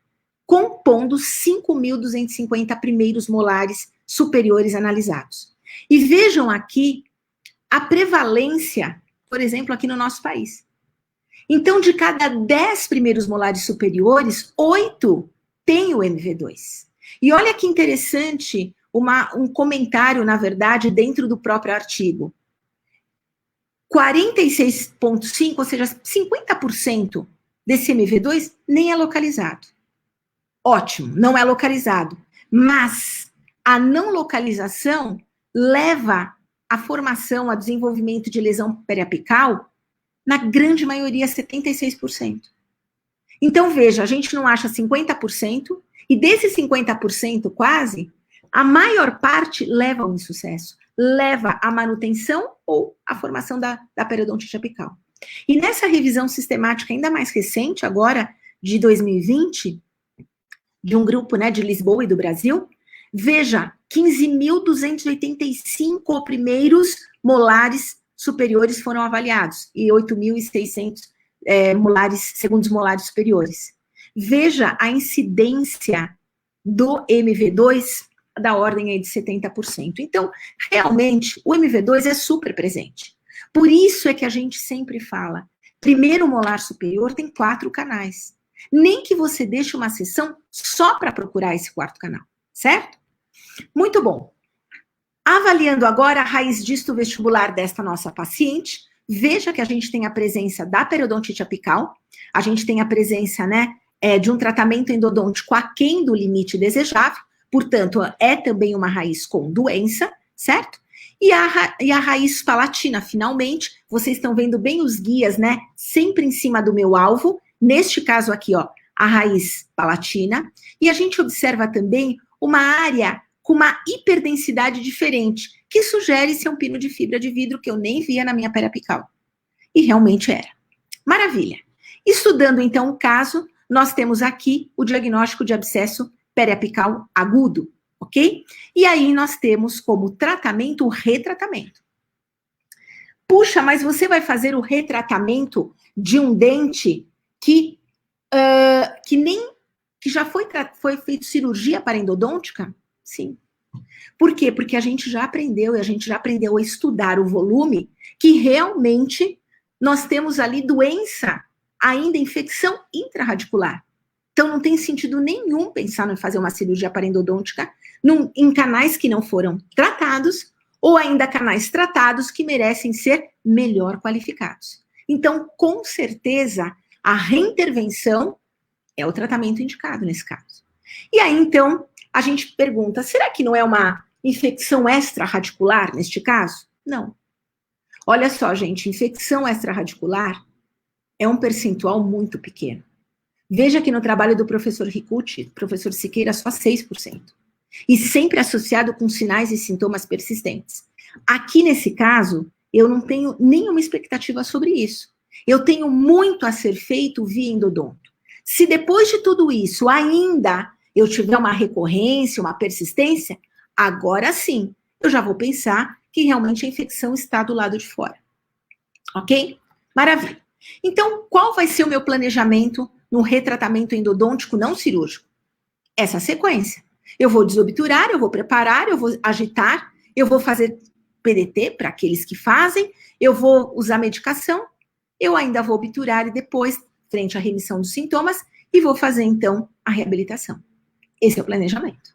compondo 5.250 primeiros molares superiores analisados. E vejam aqui a prevalência, por exemplo, aqui no nosso país. Então, de cada 10 primeiros molares superiores, 8 têm o MV2. E olha que interessante, um comentário, na verdade, dentro do próprio artigo. 46,5%, ou seja, 50% desse MV2 nem é localizado. Ótimo, não é localizado. Mas a não localização leva à formação, a desenvolvimento de lesão periapical, na grande maioria, 76%. Então, veja, a gente não acha 50%, e desses 50% quase, a maior parte leva ao insucesso, leva à manutenção ou à formação da periodontite apical. E nessa revisão sistemática ainda mais recente, agora, de 2020, de um grupo, né, de Lisboa e do Brasil, veja, 15.285 primeiros molares superiores foram avaliados e 8.600 segundos molares superiores. Veja a incidência do MV2 da ordem aí de 70%. Então, realmente, o MV2 é super presente. Por isso é que a gente sempre fala, primeiro molar superior tem 4 canais. Nem que você deixe uma sessão só para procurar esse 4º canal, certo? Muito bom. Avaliando agora a raiz disto-vestibular desta nossa paciente, veja que a gente tem a presença da periodontite apical, a gente tem a presença, né, de um tratamento endodôntico aquém do limite desejável, portanto, é também uma raiz com doença, certo? E a raiz palatina, finalmente, vocês estão vendo bem os guias, né, sempre em cima do meu alvo, neste caso aqui, ó, a raiz palatina, e a gente observa também uma área com uma hiperdensidade diferente, que sugere ser um pino de fibra de vidro que eu nem via na minha periapical. E realmente era. Maravilha. Estudando, então, o caso, nós temos aqui o diagnóstico de abscesso periapical agudo, ok? E aí nós temos como tratamento o retratamento. Puxa, mas você vai fazer o retratamento de um dente que já foi feito cirurgia parendodôntica? Sim. Por quê? Porque a gente já aprendeu, a estudar o volume, que realmente nós temos ali doença ainda infecção intrarradicular. Então, não tem sentido nenhum pensar em fazer uma cirurgia parendodôntica em canais que não foram tratados, ou ainda canais tratados que merecem ser melhor qualificados. Então, com certeza, a reintervenção é o tratamento indicado nesse caso. E aí, então, a gente pergunta, será que não é uma infecção extrarradicular neste caso? Não. Olha só, gente, infecção extrarradicular é um percentual muito pequeno. Veja que no trabalho do professor Ricucci, professor Siqueira, só 6%. E sempre associado com sinais e sintomas persistentes. Aqui, nesse caso, eu não tenho nenhuma expectativa sobre isso. Eu tenho muito a ser feito via endodonto. Se depois de tudo isso, ainda eu tiver uma recorrência, uma persistência, agora sim, eu já vou pensar que realmente a infecção está do lado de fora. Ok? Maravilha. Então, qual vai ser o meu planejamento no retratamento endodôntico não cirúrgico? Essa sequência. Eu vou desobturar, eu vou preparar, eu vou agitar, eu vou fazer PDT para aqueles que fazem, eu vou usar medicação, eu ainda vou obturar e depois, frente à remissão dos sintomas, e vou fazer, então, a reabilitação. Esse é o planejamento.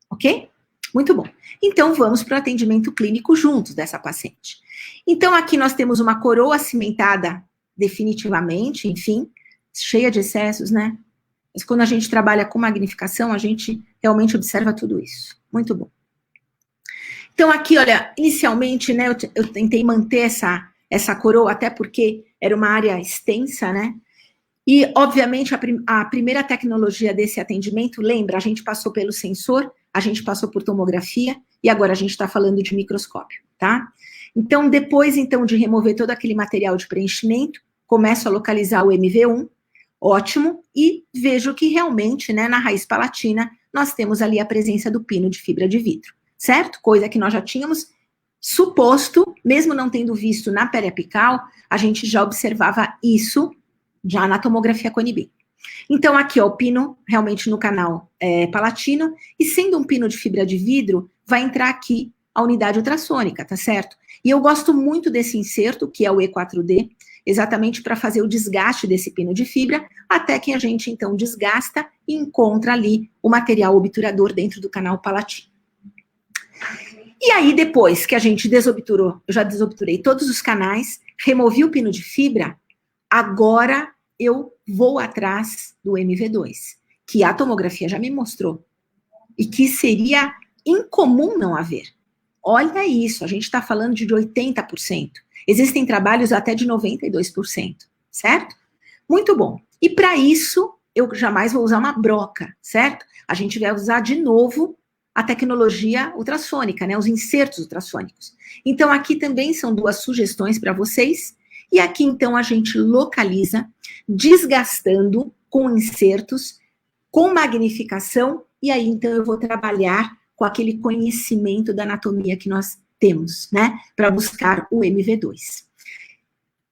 Ok? Muito bom. Então, vamos para o atendimento clínico juntos dessa paciente. Então, aqui nós temos uma coroa cimentada definitivamente, enfim, cheia de excessos, né? Mas quando a gente trabalha com magnificação, a gente realmente observa tudo isso. Muito bom. Então, aqui, olha, inicialmente, né, eu tentei manter essa coroa, até porque era uma área extensa, né? E, obviamente, a primeira tecnologia desse atendimento, lembra, a gente passou pelo sensor, a gente passou por tomografia, e agora a gente está falando de microscópio, tá? Então, depois, então, de remover todo aquele material de preenchimento, começo a localizar o MV1, ótimo, e vejo que realmente, né, na raiz palatina, nós temos ali a presença do pino de fibra de vidro, certo? Coisa que nós já tínhamos suposto, mesmo não tendo visto na periapical, a gente já observava isso já na tomografia Cone-B. Então, aqui, ó, o pino realmente no canal palatino, e sendo um pino de fibra de vidro, vai entrar aqui a unidade ultrassônica, tá certo? E eu gosto muito desse inserto, que é o E4D, exatamente para fazer o desgaste desse pino de fibra, até que a gente, então, desgasta e encontra ali o material obturador dentro do canal palatino. E aí, depois que a gente desobturou, eu já desobturei todos os canais, removi o pino de fibra, agora eu vou atrás do MV2, que a tomografia já me mostrou, e que seria incomum não haver. Olha isso, a gente está falando de 80%. Existem trabalhos até de 92%, certo? Muito bom. E para isso, eu jamais vou usar uma broca, certo? A gente vai usar de novo a tecnologia ultrassônica, né? Os insertos ultrassônicos. Então, aqui também são duas sugestões para vocês. E aqui, então, a gente localiza, desgastando com insertos, com magnificação, e aí, então, eu vou trabalhar com aquele conhecimento da anatomia que nós temos, né, para buscar o MV2.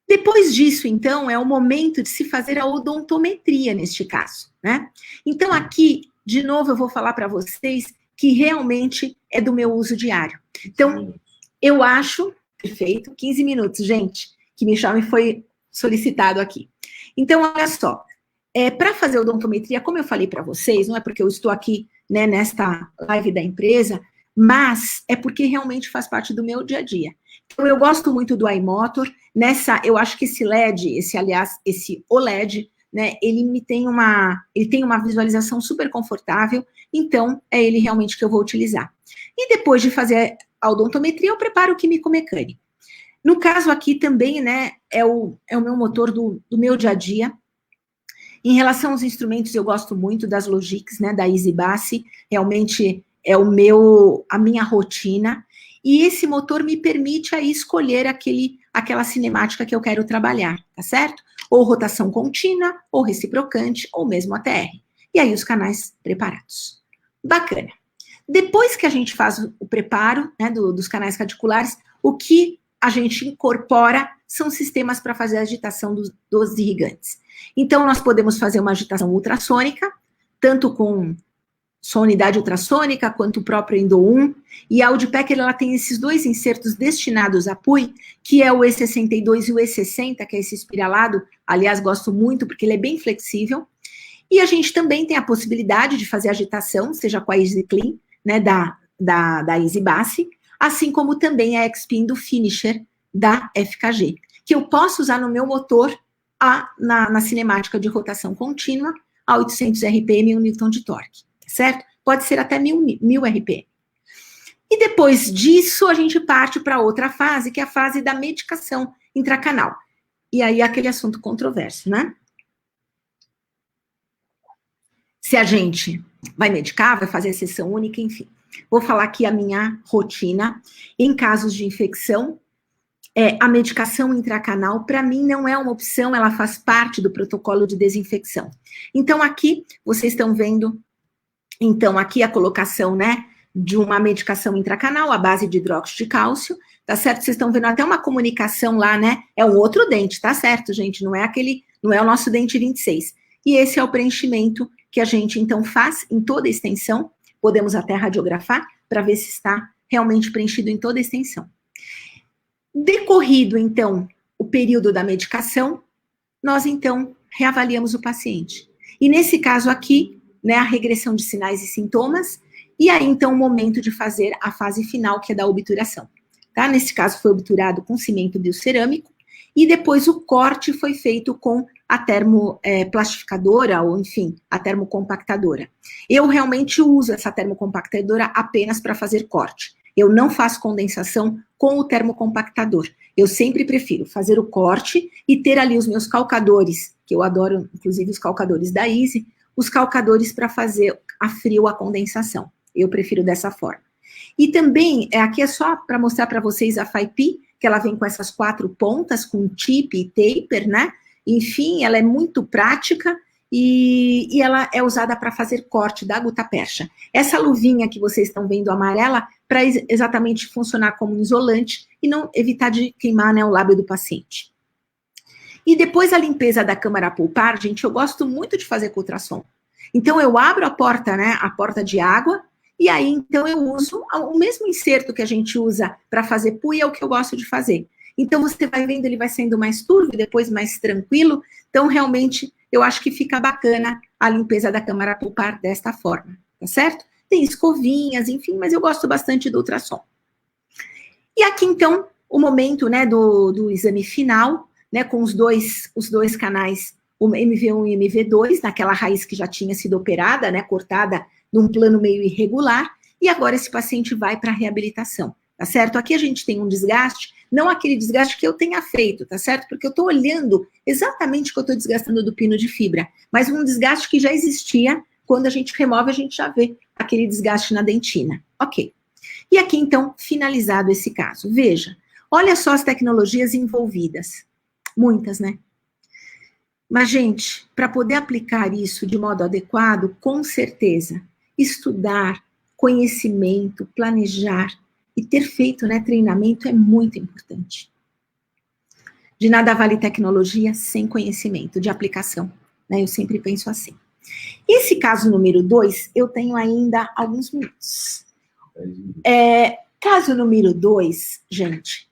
Depois disso, então, é o momento de se fazer a odontometria neste caso, né? Então, aqui, de novo, eu vou falar para vocês que realmente é do meu uso diário. Então, eu acho, perfeito, 15 minutos, gente, que me chame foi solicitado aqui. Então, olha só, para fazer odontometria, como eu falei para vocês, não é porque eu estou aqui, né, nesta live da empresa, mas é porque realmente faz parte do meu dia a dia. Então, eu gosto muito do iMotor, eu acho que esse LED, esse OLED, né, ele tem uma visualização super confortável, então é ele realmente que eu vou utilizar. E depois de fazer a odontometria, eu preparo o químico mecânico. No caso aqui também, né, é o meu motor do meu dia a dia. Em relação aos instrumentos, eu gosto muito das Logix, né, da EasyBase, realmente é a minha rotina, e esse motor me permite aí escolher aquela cinemática que eu quero trabalhar, tá certo? Ou rotação contínua, ou reciprocante, ou mesmo ATR. E aí os canais preparados. Bacana. Depois que a gente faz o preparo, né, dos canais radiculares, o que a gente incorpora são sistemas para fazer a agitação dos irrigantes. Então, nós podemos fazer uma agitação ultrassônica, tanto com só a unidade ultrassônica, quanto o próprio Endo 1, e a Audipecker, ela tem esses dois insertos destinados a PUI, que é o E62 e o E60, que é esse espiralado, aliás, gosto muito, porque ele é bem flexível, e a gente também tem a possibilidade de fazer agitação, seja com a Easy Clean, né, da Easy Base, assim como também a X-Pin do Finisher, da FKG, que eu posso usar no meu motor na cinemática de rotação contínua, a 800 RPM e 1 Newton de torque, certo? Pode ser até 1000 RPM. E depois disso, a gente parte para outra fase, que é a fase da medicação intracanal. E aí, aquele assunto controverso, né? Se a gente vai medicar, vai fazer sessão única, enfim. Vou falar aqui a minha rotina. Em casos de infecção, a medicação intracanal, para mim, não é uma opção, ela faz parte do protocolo de desinfecção. Então, aqui, vocês estão vendo, então, aqui a colocação, né, de uma medicação intracanal, à base de hidróxido de cálcio, tá certo? Vocês estão vendo até uma comunicação lá, né? É um outro dente, tá certo, gente? Não é o nosso dente 26. E esse é o preenchimento que a gente, então, faz em toda a extensão. Podemos até radiografar para ver se está realmente preenchido em toda a extensão. Decorrido, então, o período da medicação, nós, então, reavaliamos o paciente. E nesse caso aqui, né, a regressão de sinais e sintomas, e aí, então, o momento de fazer a fase final, que é da obturação. Tá? Nesse caso, foi obturado com cimento biocerâmico, e depois o corte foi feito com a termoplastificadora, ou enfim, a termocompactadora. Eu realmente uso essa termocompactadora apenas para fazer corte. Eu não faço condensação com o termocompactador. Eu sempre prefiro fazer o corte e ter ali os meus calcadores, que eu adoro, inclusive os calcadores da Easy, os calcadores para fazer a frio a condensação. Eu prefiro dessa forma. E também, aqui é só para mostrar para vocês a FIP, que ela vem com essas 4 pontas, com tip e taper, né? Enfim, ela é muito prática e ela é usada para fazer corte da gutapercha. Essa luvinha que vocês estão vendo amarela, para exatamente funcionar como um isolante e não evitar de queimar, né, o lábio do paciente. E depois a limpeza da câmara pulpar, gente, eu gosto muito de fazer com ultrassom. Então eu abro a porta, né, a porta de água, e aí então eu uso o mesmo inserto que a gente usa para fazer PUI, é o que eu gosto de fazer. Então você vai vendo, ele vai sendo mais turvo, depois mais tranquilo, então realmente eu acho que fica bacana a limpeza da câmara pulpar desta forma, tá certo? Tem escovinhas, enfim, mas eu gosto bastante do ultrassom. E aqui então, o momento, né, do exame final, né, com os dois canais, o MV1 e MV2, naquela raiz que já tinha sido operada, né, cortada num plano meio irregular, e agora esse paciente vai para a reabilitação, tá certo? Aqui a gente tem um desgaste, não aquele desgaste que eu tenha feito, tá certo? Porque eu estou olhando exatamente o que eu estou desgastando do pino de fibra, mas um desgaste que já existia, quando a gente remove, a gente já vê aquele desgaste na dentina. Ok. E aqui, então, finalizado esse caso. Veja, olha só as tecnologias envolvidas. Muitas, né? Mas, gente, para poder aplicar isso de modo adequado, com certeza, estudar, conhecimento, planejar e ter feito, né, treinamento é muito importante. De nada vale tecnologia sem conhecimento de aplicação, né? Eu sempre penso assim. Esse caso número 2, eu tenho ainda alguns minutos. Caso número 2, gente,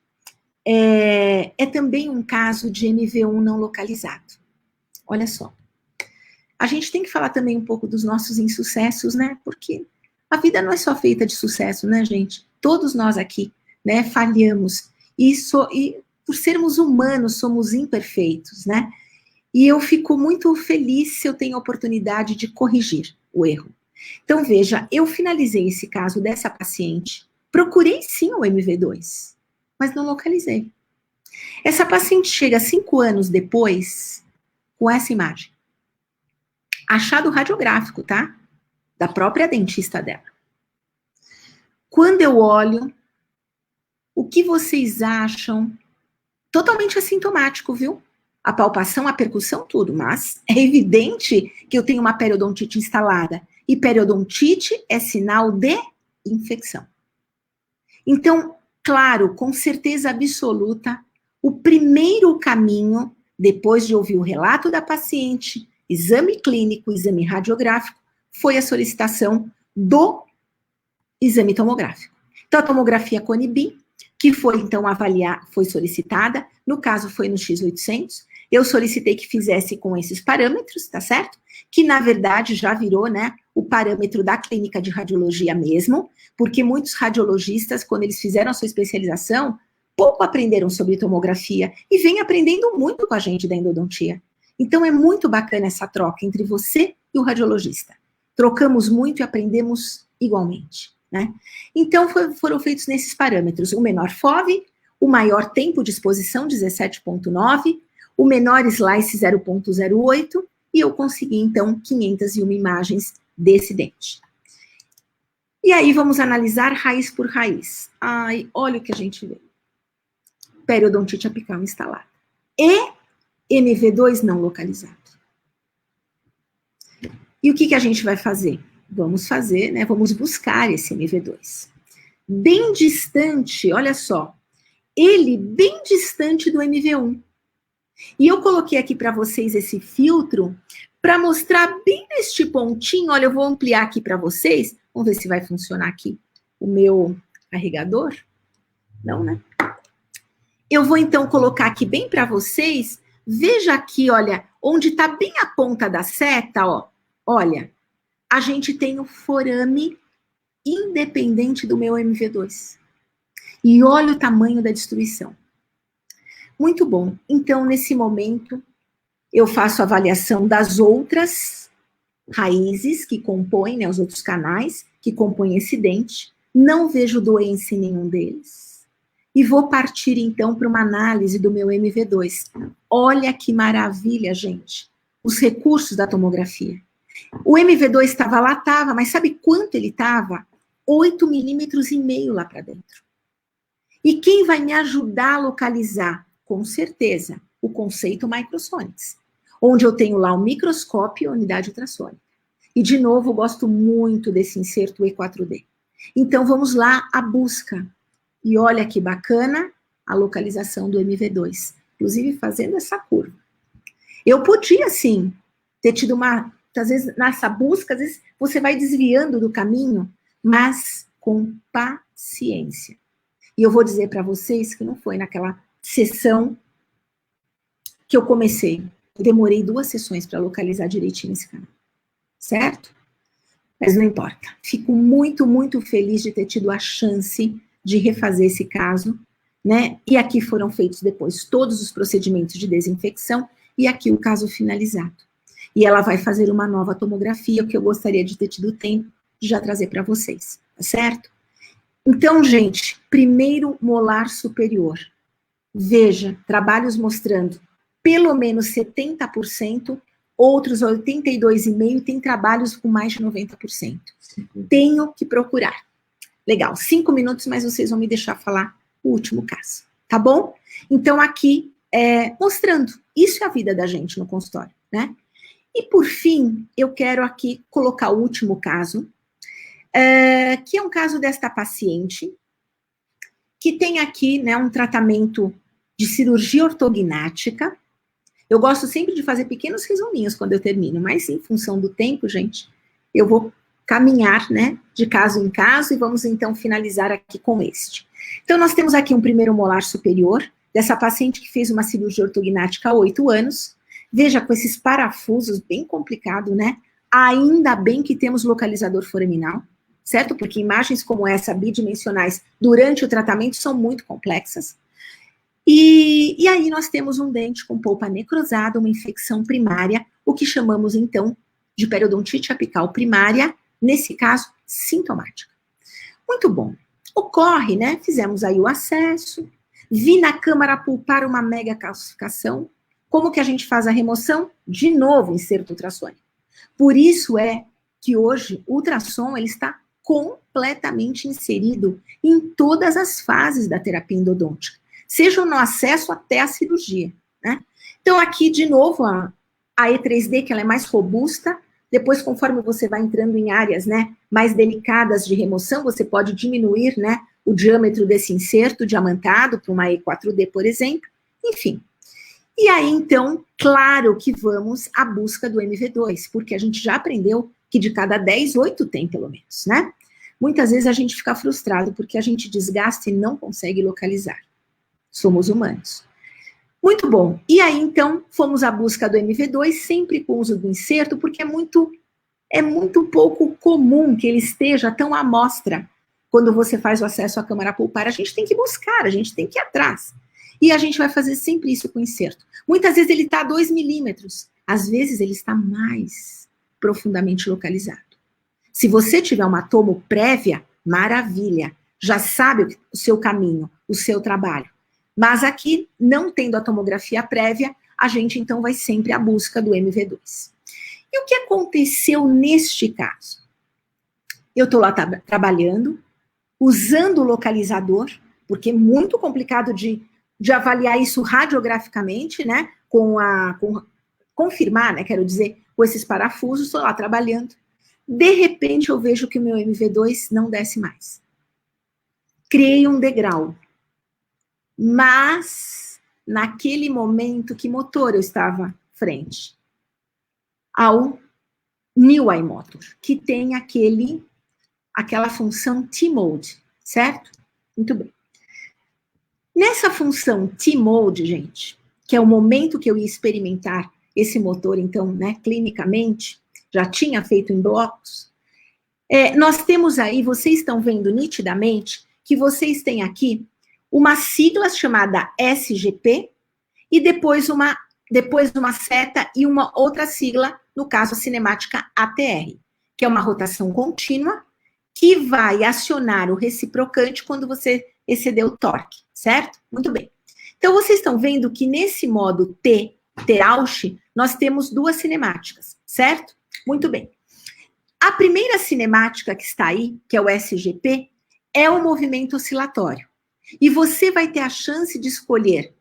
é também um caso de MV1 não localizado. Olha só. A gente tem que falar também um pouco dos nossos insucessos, né? Porque a vida não é só feita de sucesso, né, gente? Todos nós aqui, né, falhamos. E por sermos humanos, somos imperfeitos, né? E eu fico muito feliz se eu tenho a oportunidade de corrigir o erro. Então, veja, eu finalizei esse caso dessa paciente, procurei sim o MV2, mas não localizei. Essa paciente chega 5 anos depois com essa imagem. Achado radiográfico, tá? Da própria dentista dela. Quando eu olho, o que vocês acham? Totalmente assintomático, viu? A palpação, a percussão, tudo, mas é evidente que eu tenho uma periodontite instalada. E periodontite é sinal de infecção. Então, claro, com certeza absoluta, o primeiro caminho, depois de ouvir o relato da paciente, exame clínico, exame radiográfico, foi a solicitação do exame tomográfico. Então, a tomografia Cone-Beam, que foi, então, foi solicitada, no caso, foi no X800, eu solicitei que fizesse com esses parâmetros, tá certo? Que, na verdade, já virou, né, o parâmetro da clínica de radiologia mesmo, porque muitos radiologistas, quando eles fizeram a sua especialização, pouco aprenderam sobre tomografia e vêm aprendendo muito com a gente da endodontia. Então, é muito bacana essa troca entre você e o radiologista. Trocamos muito e aprendemos igualmente, né? Então, foram feitos nesses parâmetros, o menor FOV, o maior tempo de exposição, 17,9, o menor slice, 0,08, e eu consegui, então, 501 imagens desse dente. E aí, vamos analisar raiz por raiz. Ai, olha o que a gente vê. Periodontite apical instalada. E MV2 não localizado. E o que a gente vai fazer? Vamos fazer, né? Vamos buscar esse MV2. Bem distante, olha só. Ele bem distante do MV1. E eu coloquei aqui para vocês esse filtro para mostrar bem neste pontinho. Olha, eu vou ampliar aqui para vocês. Vamos ver se vai funcionar aqui o meu carregador. Não, né? Eu vou, então, colocar aqui bem para vocês. Veja aqui, olha, onde está bem a ponta da seta, ó. Olha, a gente tem o forame independente do meu MV2. E olha o tamanho da destruição. Muito bom. Então, nesse momento, eu faço a avaliação das outras raízes que compõem, né, os outros canais que compõem esse dente. Não vejo doença em nenhum deles. E vou partir, então, para uma análise do meu MV2. Olha que maravilha, gente. Os recursos da tomografia. O MV2 estava lá, mas sabe quanto ele estava? 8,5 milímetros lá para dentro. E quem vai me ajudar a localizar? Com certeza, o conceito Microsonics, onde eu tenho lá o microscópio e a unidade ultrassônica. E, de novo, eu gosto muito desse inserto E4D. Então, vamos lá, a busca. E olha que bacana a localização do MV2, inclusive fazendo essa curva. Eu podia, sim, ter tido uma... Às vezes, nessa busca, às vezes, você vai desviando do caminho, mas com paciência. E eu vou dizer para vocês que não foi naquela sessão que eu comecei. Eu demorei 2 sessões para localizar direitinho esse canal. Certo? Mas não importa. Fico muito, muito feliz de ter tido a chance de refazer esse caso, né? E aqui foram feitos depois todos os procedimentos de desinfecção e aqui o caso finalizado. E ela vai fazer uma nova tomografia, que eu gostaria de ter tido tempo de já trazer para vocês, tá certo? Então, gente, primeiro molar superior. Veja, trabalhos mostrando pelo menos 70%, outros 82,5%, tem trabalhos com mais de 90%. Tenho que procurar. Legal, 5 minutos, mas vocês vão me deixar falar o último caso, tá bom? Então, aqui, mostrando, isso é a vida da gente no consultório, né? E, por fim, eu quero aqui colocar o último caso, que é um caso desta paciente, que tem aqui, né, um tratamento de cirurgia ortognática. Eu gosto sempre de fazer pequenos resuminhos quando eu termino, mas em função do tempo, gente, eu vou caminhar, né, de caso em caso, e vamos, então, finalizar aqui com este. Então, nós temos aqui um primeiro molar superior, dessa paciente que fez uma cirurgia ortognática há 8 anos, veja, com esses parafusos, bem complicado, né? Ainda bem que temos localizador foraminal, certo? Porque imagens como essa, bidimensionais, durante o tratamento, são muito complexas. E aí nós temos um dente com polpa necrosada, uma infecção primária, o que chamamos, então, de periodontite apical primária, nesse caso, sintomática. Muito bom. Ocorre, né? Fizemos aí o acesso, vi na câmara pulpar uma mega calcificação. Como que a gente faz a remoção? De novo, inserto ultrassônico. Por isso é que hoje o ultrassom ele está completamente inserido em todas as fases da terapia endodôntica, seja no acesso até a cirurgia, né? Então, aqui, de novo, a E3D, que ela é mais robusta, depois, conforme você vai entrando em áreas, né, mais delicadas de remoção, você pode diminuir, né, o diâmetro desse inserto diamantado para uma E4D, por exemplo, enfim. E aí, então, claro que vamos à busca do MV2, porque a gente já aprendeu que de cada 10, 8 tem pelo menos, né? Muitas vezes a gente fica frustrado porque a gente desgasta e não consegue localizar. Somos humanos. Muito bom. E aí, então, fomos à busca do MV2, sempre com o uso do inserto, porque é muito pouco comum que ele esteja tão à mostra quando você faz o acesso à câmara pulpar. A gente tem que buscar, a gente tem que ir atrás. E a gente vai fazer sempre isso com o inserto. Muitas vezes ele está a 2 milímetros, às vezes ele está mais profundamente localizado. Se você tiver uma tomo prévia, maravilha, já sabe o seu caminho, o seu trabalho. Mas aqui, não tendo a tomografia prévia, a gente então vai sempre à busca do MV2. E o que aconteceu neste caso? Eu estou lá trabalhando, usando o localizador, porque é muito complicado de avaliar isso radiograficamente, né? Confirmar, né? Quero dizer, com esses parafusos, estou lá trabalhando. De repente, eu vejo que o meu MV2 não desce mais. Criei um degrau. Mas, naquele momento, que motor eu estava frente? Ao New iMotor, que tem aquela função T-Mode, certo? Muito bem. Nessa função T-Mode, gente, que é o momento que eu ia experimentar esse motor, então, né, clinicamente, já tinha feito em blocos, nós temos aí, vocês estão vendo nitidamente, que vocês têm aqui uma sigla chamada SGP e depois uma seta e uma outra sigla, no caso a cinemática ATR, que é uma rotação contínua que vai acionar o reciprocante quando você exceder o torque, certo? Muito bem. Então, vocês estão vendo que nesse modo T-Rausch, nós temos duas cinemáticas, certo? Muito bem. A primeira cinemática que está aí, que é o SGP, é o movimento oscilatório. E você vai ter a chance de escolher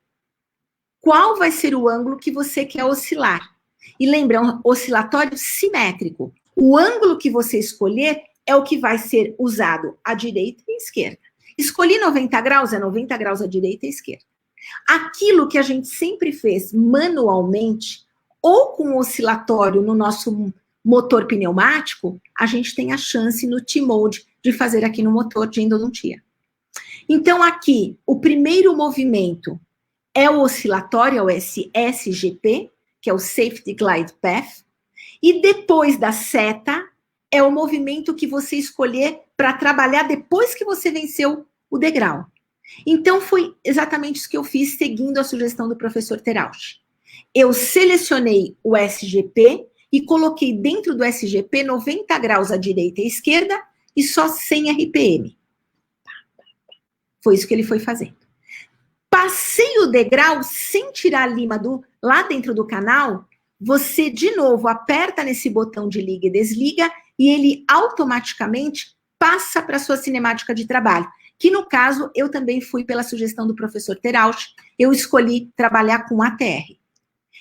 qual vai ser o ângulo que você quer oscilar. E lembra, é um oscilatório simétrico. O ângulo que você escolher é o que vai ser usado à direita e à esquerda. Escolhi 90 graus, é 90 graus à direita e à esquerda. Aquilo que a gente sempre fez manualmente, ou com o oscilatório no nosso motor pneumático, a gente tem a chance no T-Mode de fazer aqui no motor de endodontia. Então, aqui, o primeiro movimento é o oscilatório, é o SGP, que é o Safety Glide Path, e depois da seta, é o movimento que você escolher para trabalhar depois que você venceu o degrau. Então, foi exatamente isso que eu fiz, seguindo a sugestão do professor Terauchi. Eu selecionei o SGP e coloquei dentro do SGP 90 graus à direita e à esquerda e só 100 RPM. Foi isso que ele foi fazendo. Passei o degrau sem tirar a lima lá dentro do canal, você, de novo, aperta nesse botão de liga e desliga e ele automaticamente passa para a sua cinemática de trabalho, que no caso, eu também fui pela sugestão do professor Terauchi, eu escolhi trabalhar com ATR.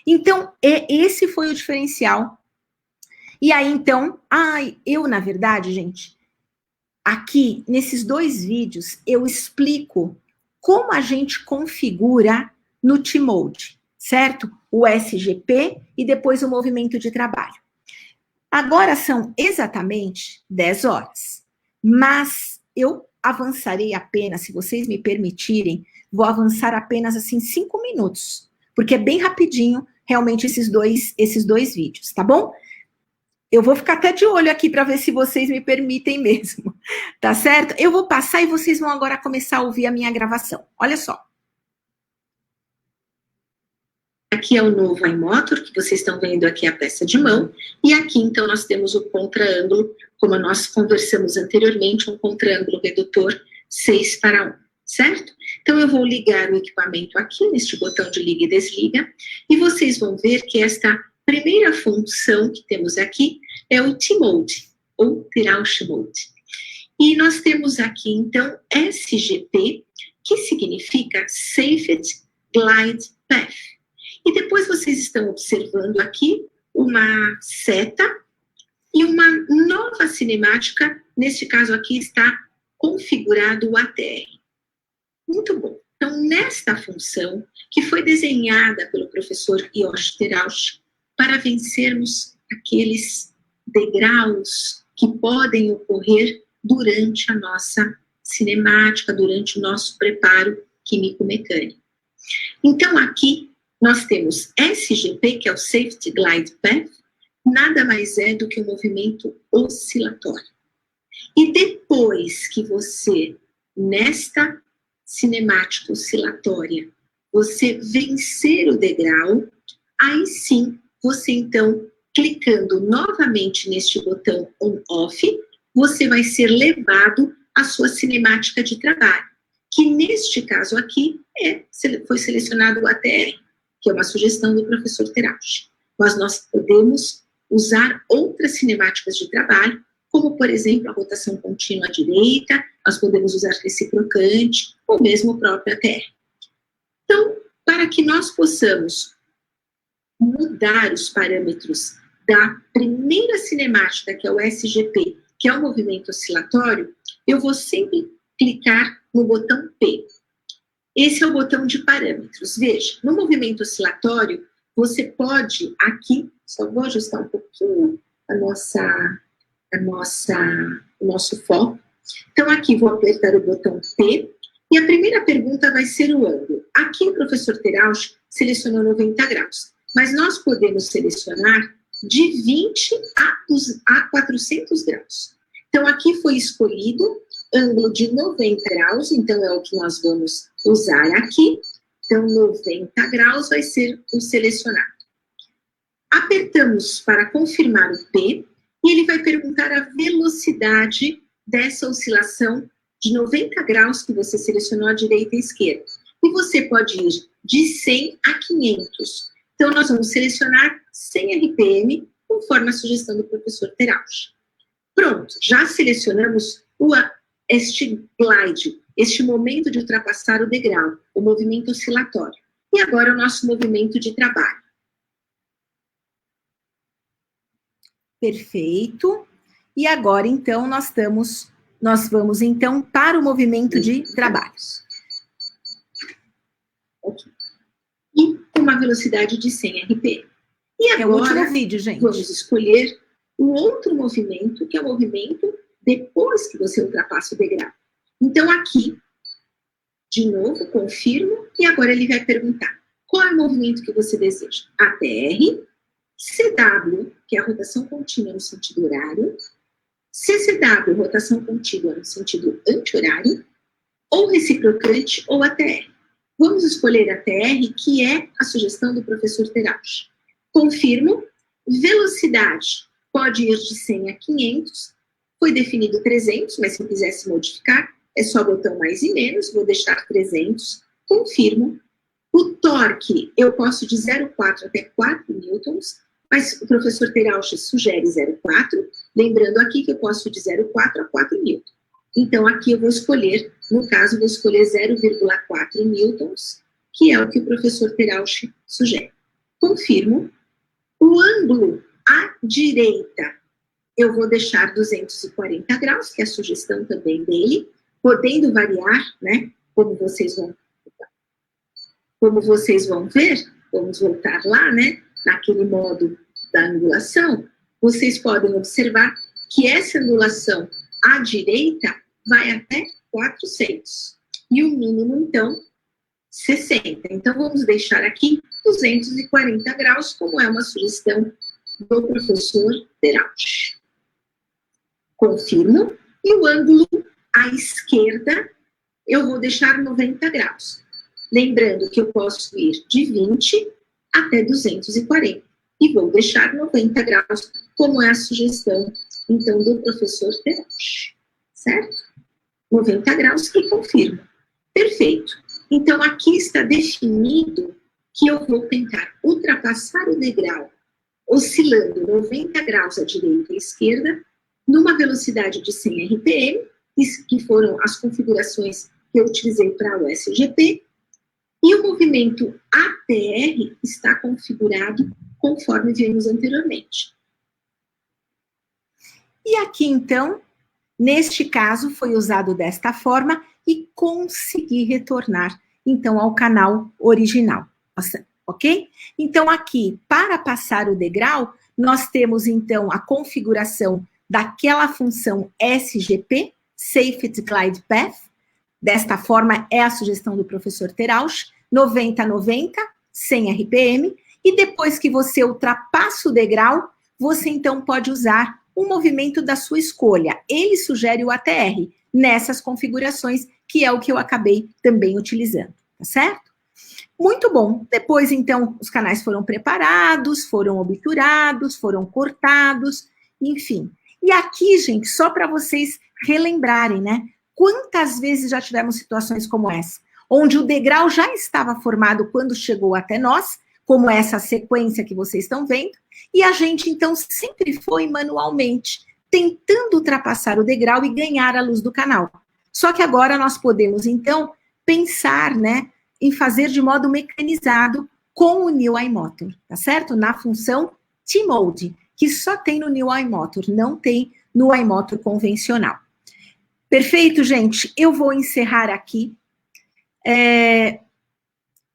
Então, esse foi o diferencial. E aí, então, eu, na verdade, gente, aqui, nesses 2 vídeos, eu explico como a gente configura no T-Mode, certo? O SGP e depois o movimento de trabalho. Agora são exatamente 10 horas, mas eu avançarei apenas, se vocês me permitirem, vou avançar apenas assim 5 minutos, porque é bem rapidinho realmente esses dois vídeos, tá bom? Eu vou ficar até de olho aqui para ver se vocês me permitem mesmo, tá certo? Eu vou passar e vocês vão agora começar a ouvir a minha gravação. Olha só. Aqui é o novo iMotor, que vocês estão vendo aqui a peça de mão, e aqui então nós temos o contraângulo, como nós conversamos anteriormente, um contraângulo redutor 6:1, certo? Então eu vou ligar o equipamento aqui neste botão de liga e desliga, e vocês vão ver que esta primeira função que temos aqui é o T-Mode, ou Terauchi Mode. E nós temos aqui, então, SGP, que significa Safety Glide Path. E depois vocês estão observando aqui uma seta e uma nova cinemática, neste caso aqui está configurado o ATR. Muito bom. Então, nesta função, que foi desenhada pelo professor Yoshi Terauchi, para vencermos aqueles degraus que podem ocorrer durante a nossa cinemática, durante o nosso preparo químico-mecânico. Então, aqui, nós temos SGP, que é o Safety Glide Path, nada mais é do que um movimento oscilatório. E depois que você, nesta cinemática oscilatória, você vencer o degrau, aí sim, você então, clicando novamente neste botão on-off, você vai ser levado à sua cinemática de trabalho, que neste caso aqui foi selecionado o ATR, que é uma sugestão do professor Terauchi. Mas nós podemos usar outras cinemáticas de trabalho, como, por exemplo, a rotação contínua à direita, nós podemos usar reciprocante, ou mesmo o próprio ATR. Então, para que nós possamos mudar os parâmetros da primeira cinemática, que é o SGP, que é o movimento oscilatório, eu vou sempre clicar no botão P. Esse é o botão de parâmetros. Veja, no movimento oscilatório, você pode aqui, só vou ajustar um pouquinho o nosso foco. Então, aqui vou apertar o botão P, e a primeira pergunta vai ser o ângulo. Aqui o professor Terauchi selecionou 90 graus, mas nós podemos selecionar de 20 a 400 graus. Então, aqui foi escolhido ângulo de 90 graus, então é o que nós vamos usar aqui. Então, 90 graus vai ser o selecionado. Apertamos para confirmar o P, e ele vai perguntar a velocidade dessa oscilação de 90 graus que você selecionou à direita e à esquerda. E você pode ir de 100 a 500. Então, nós vamos selecionar 100 RPM, conforme a sugestão do professor Terauchi. Pronto, já selecionamos este glide, este momento de ultrapassar o degrau, o movimento oscilatório. E agora o nosso movimento de trabalho. Perfeito. E agora, então, nós vamos, então, para o movimento de trabalhos. Okay. E com uma velocidade de 100 RPM. E agora, é o último vídeo, gente. Vamos escolher um outro movimento, que é o movimento depois que você ultrapassa o degrau. Então, aqui, de novo, confirmo, e agora ele vai perguntar qual é o movimento que você deseja. ATR, CW, que é a rotação contínua no sentido horário, CCW, rotação contínua no sentido anti-horário, ou reciprocante ou ATR. Vamos escolher ATR, que é a sugestão do professor Terauchi. Confirmo, velocidade pode ir de 100 a 500, foi definido 300, mas se eu quisesse modificar, é só botão mais e menos, vou deixar 300, confirmo. O torque, eu posso de 0,4 até 4 newtons, mas o professor Terauchi sugere 0,4, lembrando aqui que eu posso de 0,4 a 4 newtons. Então, aqui eu vou escolher, no caso, vou escolher 0,4 newtons, que é o que o professor Terauchi sugere. Confirmo. O ângulo à direita, eu vou deixar 240 graus, que é a sugestão também dele, podendo variar, né, como vocês vão ver, vamos voltar lá, né, naquele modo da angulação, vocês podem observar que essa angulação à direita vai até 400. E o mínimo, então, 60. Então, vamos deixar aqui 240 graus, como é uma sugestão do professor Terauchi. Confirmo. E o ângulo à esquerda, eu vou deixar 90 graus. Lembrando que eu posso ir de 20 até 240. E vou deixar 90 graus, como é a sugestão, então, do professor Terauchi. Certo? 90 graus e confirmo. Perfeito. Então, aqui está definido que eu vou tentar ultrapassar o degrau, oscilando 90 graus à direita e à esquerda, numa velocidade de 100 RPM, que foram as configurações que eu utilizei para o SGP, e o movimento ATR está configurado conforme vimos anteriormente. E aqui, então, neste caso, foi usado desta forma e consegui retornar, então, ao canal original, ok? Então, aqui, para passar o degrau, nós temos, então, a configuração daquela função SGP, Safety Glide Path. Desta forma, é a sugestão do professor Terauch, 90-90, 100 RPM, e depois que você ultrapassa o degrau, você, então, pode usar um movimento da sua escolha. Ele sugere o ATR nessas configurações, que é o que eu acabei também utilizando, tá certo? Muito bom. Depois, então, os canais foram preparados, foram obturados, foram cortados, enfim. E aqui, gente, só para vocês relembrarem, né? Quantas vezes já tivemos situações como essa, onde o degrau já estava formado quando chegou até nós, como essa sequência que vocês estão vendo, e a gente, então, sempre foi manualmente tentando ultrapassar o degrau e ganhar a luz do canal. Só que agora nós podemos, então, pensar, né, em fazer de modo mecanizado com o New iMotor, tá certo? Na função T-Mode, que só tem no New iMotor, não tem no iMotor convencional. Perfeito, gente? Eu vou encerrar aqui,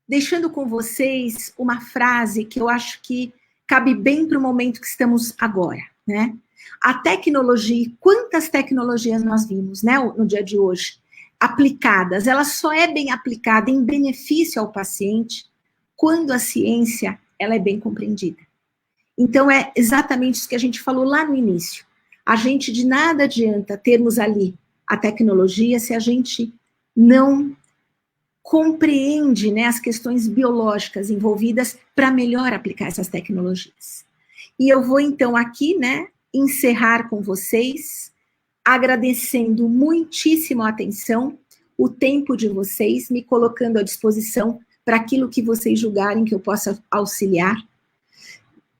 deixando com vocês uma frase que eu acho que cabe bem para o momento que estamos agora, né? A tecnologia, quantas tecnologias nós vimos, né, no dia de hoje, aplicadas, ela só é bem aplicada em benefício ao paciente quando a ciência, ela é bem compreendida. Então, é exatamente isso que a gente falou lá no início. A gente, de nada adianta termos ali a tecnologia se a gente não compreende, né, as questões biológicas envolvidas para melhor aplicar essas tecnologias. E eu vou, então, aqui, né, encerrar com vocês, agradecendo muitíssimo a atenção, o tempo de vocês, me colocando à disposição para aquilo que vocês julgarem que eu possa auxiliar.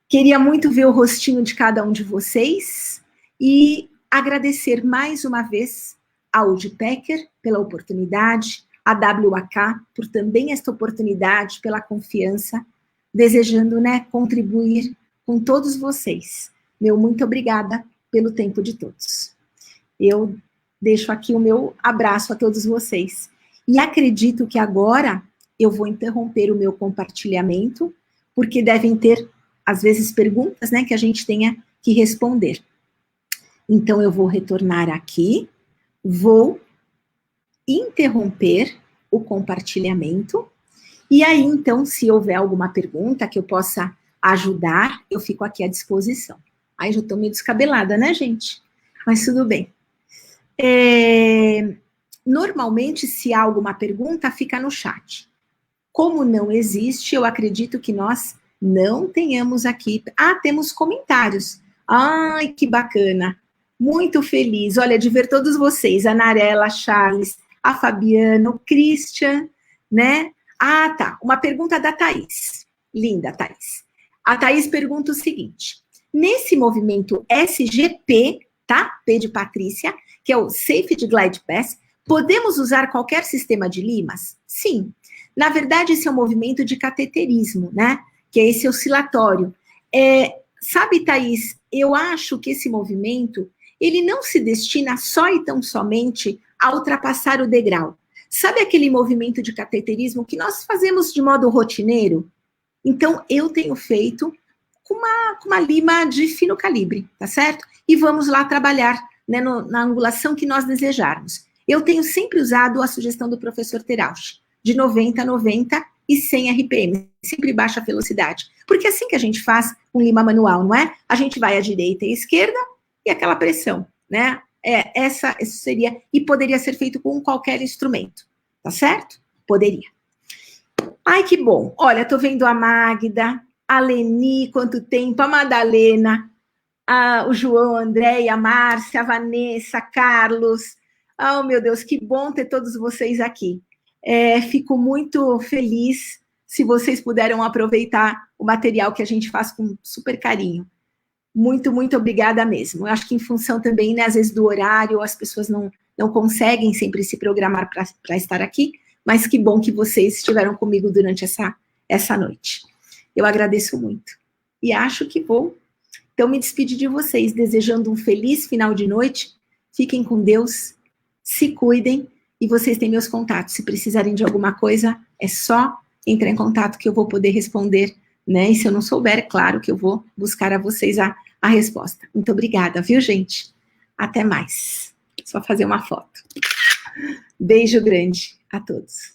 Queria muito ver o rostinho de cada um de vocês e agradecer mais uma vez a Udpecker pela oportunidade, a WAK por também esta oportunidade, pela confiança, desejando, né, contribuir com todos vocês. Meu muito obrigada pelo tempo de todos. Eu deixo aqui o meu abraço a todos vocês. E acredito que agora eu vou interromper o meu compartilhamento, porque devem ter, às vezes, perguntas, né, que a gente tenha que responder. Então, eu vou retornar aqui, vou interromper o compartilhamento, e aí, então, se houver alguma pergunta que eu possa ajudar, eu fico aqui à disposição. Aí já estou meio descabelada, né, gente? Mas tudo bem. Normalmente, se há alguma pergunta, fica no chat. Como não existe, eu acredito que nós não tenhamos aqui... Ah, temos comentários. Ai, que bacana. Muito feliz, olha, de ver todos vocês. A Narela, a Charles, a Fabiana, o Christian, né? Ah, tá. Uma pergunta da Thaís. Linda, Thaís. A Thaís pergunta o seguinte. Nesse movimento SGP, tá? P de Patrícia, que é o Safety Glide Path, podemos usar qualquer sistema de limas? Sim. Na verdade, esse é um movimento de cateterismo, né? Que é esse oscilatório. Sabe, Thaís, eu acho que esse movimento, ele não se destina só e tão somente a ultrapassar o degrau. Sabe aquele movimento de cateterismo que nós fazemos de modo rotineiro? Então, eu tenho feito com uma lima de fino calibre, tá certo? E vamos lá trabalhar, né, na angulação que nós desejarmos. Eu tenho sempre usado a sugestão do professor Terauch, de 90-90 e 100 RPM, sempre baixa velocidade. Porque é assim que a gente faz com lima manual, não é? A gente vai à direita e à esquerda e aquela pressão, né? Isso seria, e poderia ser feito com qualquer instrumento, tá certo? Poderia. Ai, que bom. Olha, tô vendo a Magda, a Leni, quanto tempo, a Madalena, o João, a Andréia, a Márcia, a Vanessa, a Carlos. Oh, meu Deus, que bom ter todos vocês aqui. Fico muito feliz se vocês puderam aproveitar o material que a gente faz com super carinho. Muito, muito obrigada mesmo. Eu acho que em função também, né, às vezes do horário, as pessoas não conseguem sempre se programar para estar aqui, mas que bom que vocês estiveram comigo durante essa noite. Eu agradeço muito. E acho que vou, então, me despedir de vocês, desejando um feliz final de noite. Fiquem com Deus, se cuidem, e vocês têm meus contatos. Se precisarem de alguma coisa, é só entrar em contato que eu vou poder responder né? E se eu não souber, é claro que eu vou buscar a vocês a resposta. Muito obrigada, viu, gente? Até mais. Só fazer uma foto. Beijo grande a todos.